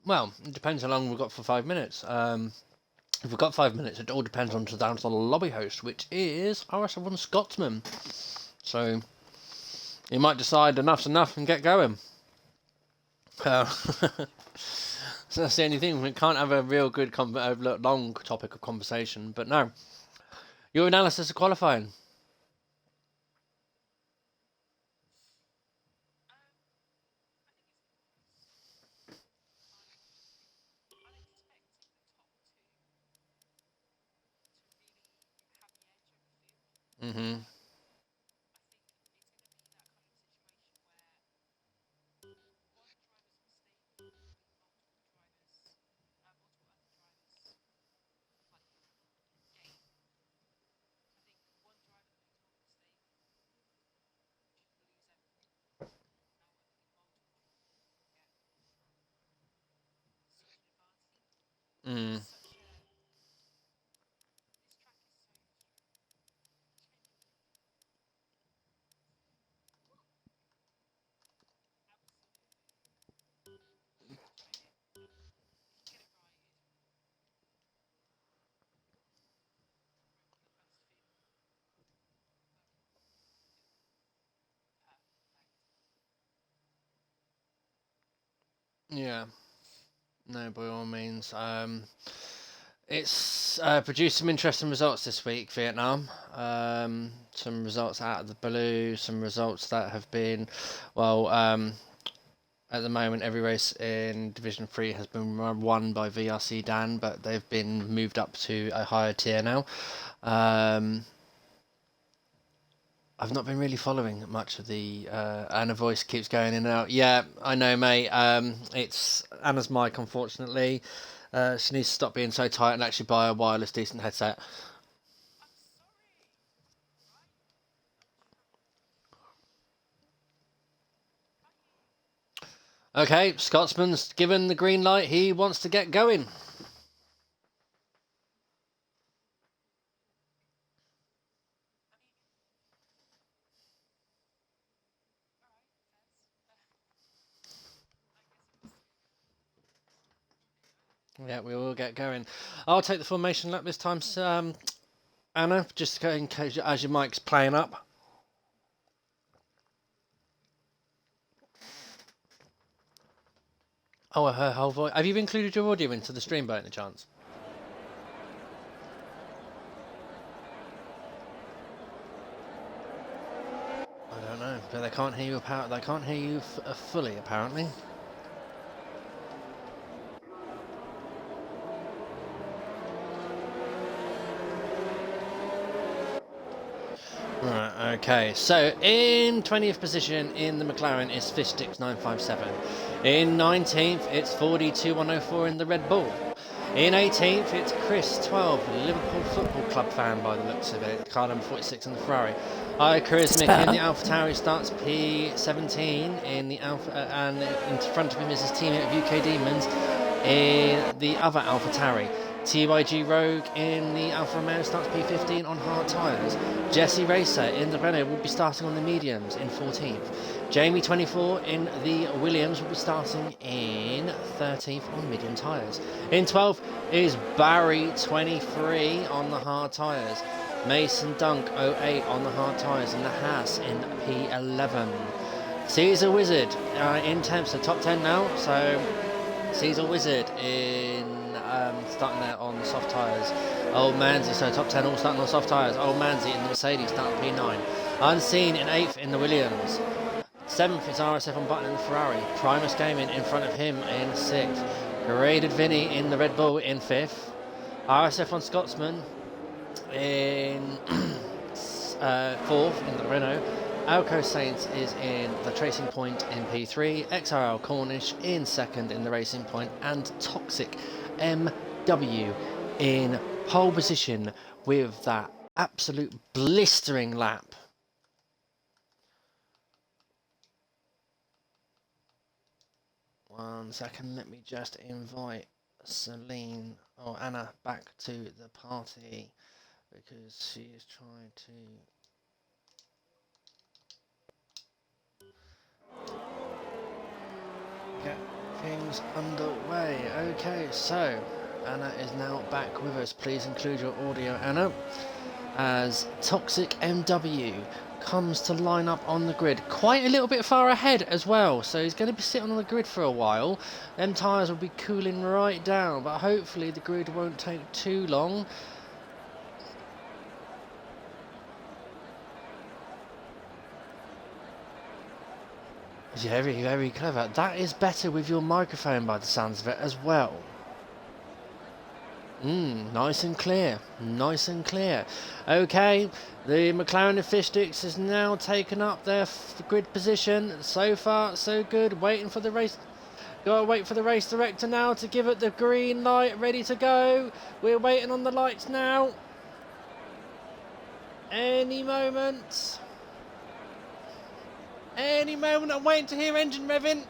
Well, it depends how long we've got for 5 minutes. If we've got 5 minutes, it all depends down to the lobby host, which is RSF1 Scotsman. So you might decide enough's enough and get going. So that's the only thing. We can't have a real good, long topic of conversation. But no, your analysis of qualifying. Mm-hmm. Mm. Yeah. No, by all means. It's produced some interesting results this week, Vietnam. Some results out of the blue, some results that have been, well, at the moment, every race in Division 3 has been won by VRC Dan, but they've been moved up to a higher tier now. I've not been really following much of the Anna voice keeps going in and out. Yeah, I know, mate. It's Anna's mic, unfortunately. She needs to stop being so tight and actually buy a wireless decent headset. Okay, Scotsman's given the green light. He wants to get going. Yeah, we will get going. I'll take the formation lap this time, Anna, just in case as your mic's playing up. Oh, her whole voice. Have you included your audio into the stream by any chance? I don't know, but they can't hear you. They can't hear you fully, apparently. Right, okay, so in 20th position in the McLaren is Fishtix 957. In 19th, it's 42104 in the Red Bull. In 18th, it's Chris 12, Liverpool Football Club fan by the looks of it, car number 46 in the Ferrari. Charismic in better. the AlphaTauri starts P17 in the Alpha, and in front of him is his teammate of UK Demons in the other AlphaTauri. TYG Rogue in the Alfa Romeo starts P15 on hard tyres. Jesse Racer in the Renault will be starting on the mediums in 14th. Jamie 24 in the Williams will be starting in 13th on medium tyres. In 12th is Barry 23 on the hard tyres. Mason Dunk 08 on the hard tyres and the Haas in P11. Caesar Wizard in 10th, so top 10 now. So Caesar Wizard in starting there on the soft tyres. Old Manzi, so top 10 all starting on soft tyres. Old Manzi in the Mercedes starting P9. Unseen in 8th in the Williams. 7th is RSF1 Button in the Ferrari. Primus Gaming in front of him in 6th. Graded Vinny in the Red Bull in 5th. RSF1 Scotsman in 4th in the Renault. Alco Saints is in the Tracing Point in P3. XRL Cornish in 2nd in the Racing Point. And Toxic MW in pole position with that absolute blistering lap. One second, let me just invite Celine or Anna back to the party because she is trying to get things underway. Okay, so Anna is now back with us. Please include your audio, Anna, as Toxic MW comes to line up on the grid quite a little bit far ahead as well, so he's going to be sitting on the grid for a while. Them tyres will be cooling right down, but hopefully the grid won't take too long. Very, very clever. That is better with your microphone by the sounds of it as well. Nice and clear. Nice and clear. Okay, the McLaren of Fish Sticks has now taken up their grid position. So far, so good. Waiting for the race. Gotta wait for the race director now to give it the green light. Ready to go. We're waiting on the lights now. Any moment. Any moment. I'm waiting to hear engine revving.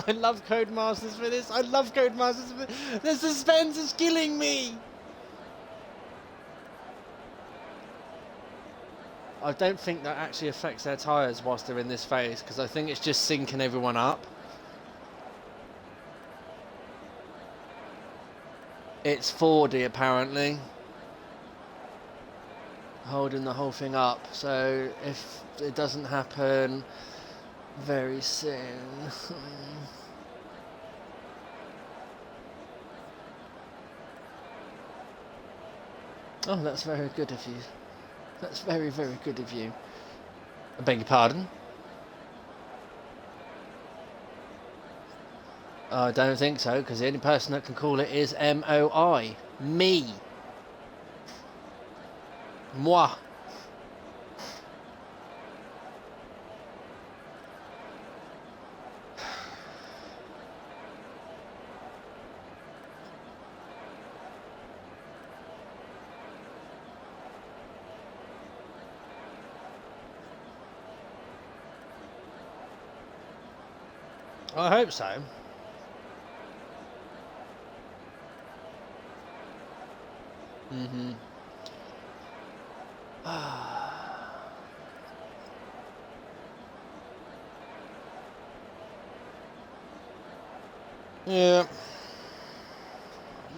I love Codemasters for this. I love Codemasters for this. The suspense is killing me. I don't think that actually affects their tyres whilst they're in this phase, because I think it's just syncing everyone up. It's 4D apparently, holding the whole thing up. So if it doesn't happen very soon. Oh, that's very good of you. That's very, very good of you. I beg your pardon? I don't think so, because the only person that can call it is MOI. Me. Moi. I hope so. Yeah.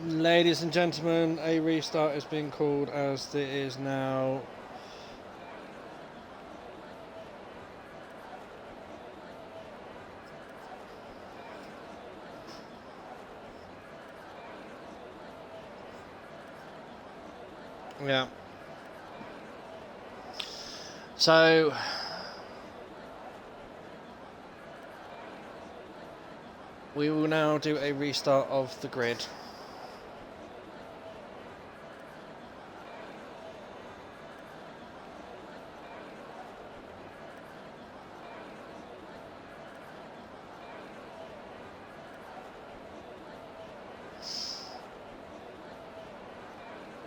Ladies and gentlemen, a restart is being called as it is now. Yeah. So we will now do a restart of the grid.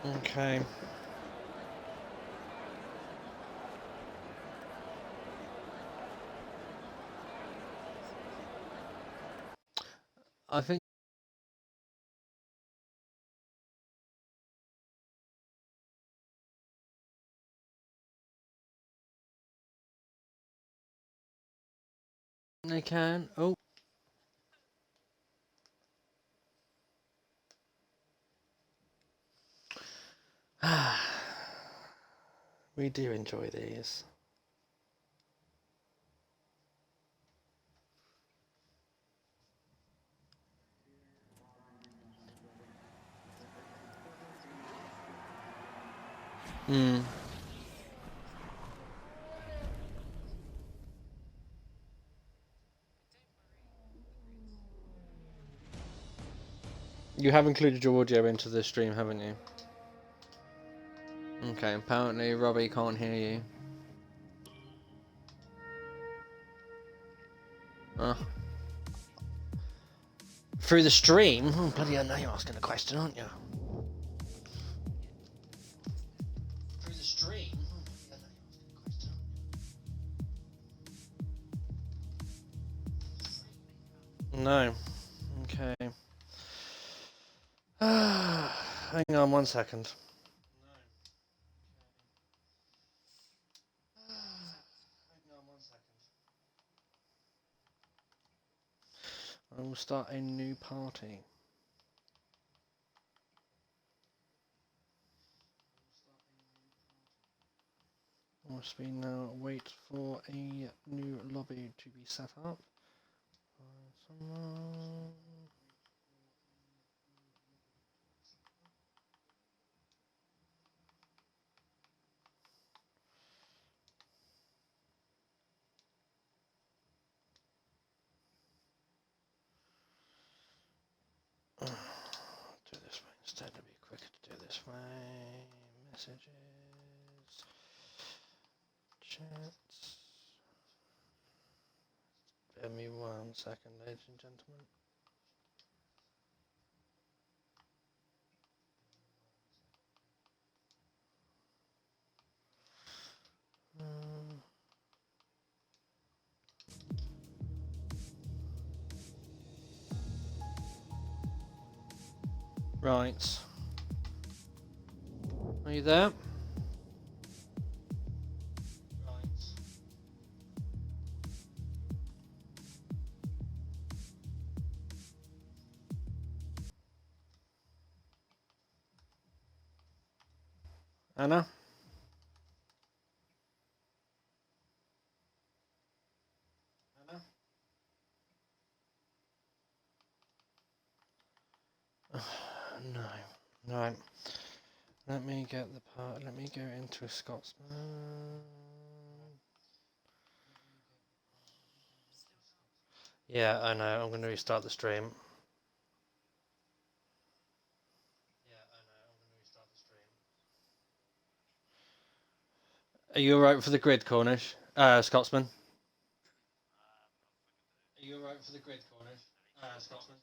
Okay. I think they can. Oh. We do enjoy these. Hmm. You have included your audio into the stream, haven't you? Okay, apparently Robbie can't hear you. Oh. Through the stream? Oh, bloody hell, now you're asking a question, aren't you? Through the stream? Oh, bloody hell, now you're asking a question, aren't you? No. Okay. Hang on 1 second. Hang on 1 second. I will start a new party. Must be now wait for a new lobby to be set up. Do this way instead. It'll be quicker to do this way. Messages, chats. Bear me 1 second, ladies and gentlemen. Right. Are you there? Right. Anna? Anna? No. Right. Let me get the part. Let me go into a Scotsman. Yeah, I know. I'm going to restart the stream. Are you alright for the grid, Cornish? Scotsman? Are you alright for the grid, Cornish? Scotsman?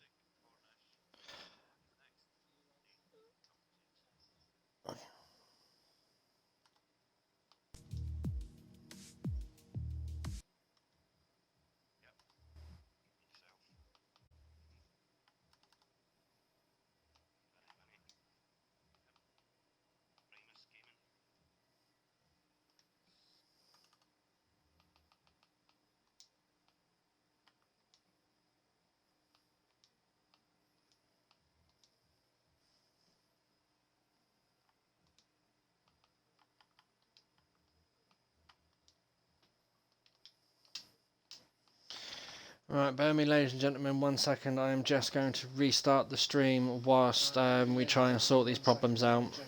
Right, bear me, ladies and gentlemen, 1 second. I am just going to restart the stream whilst we try and sort these problems out.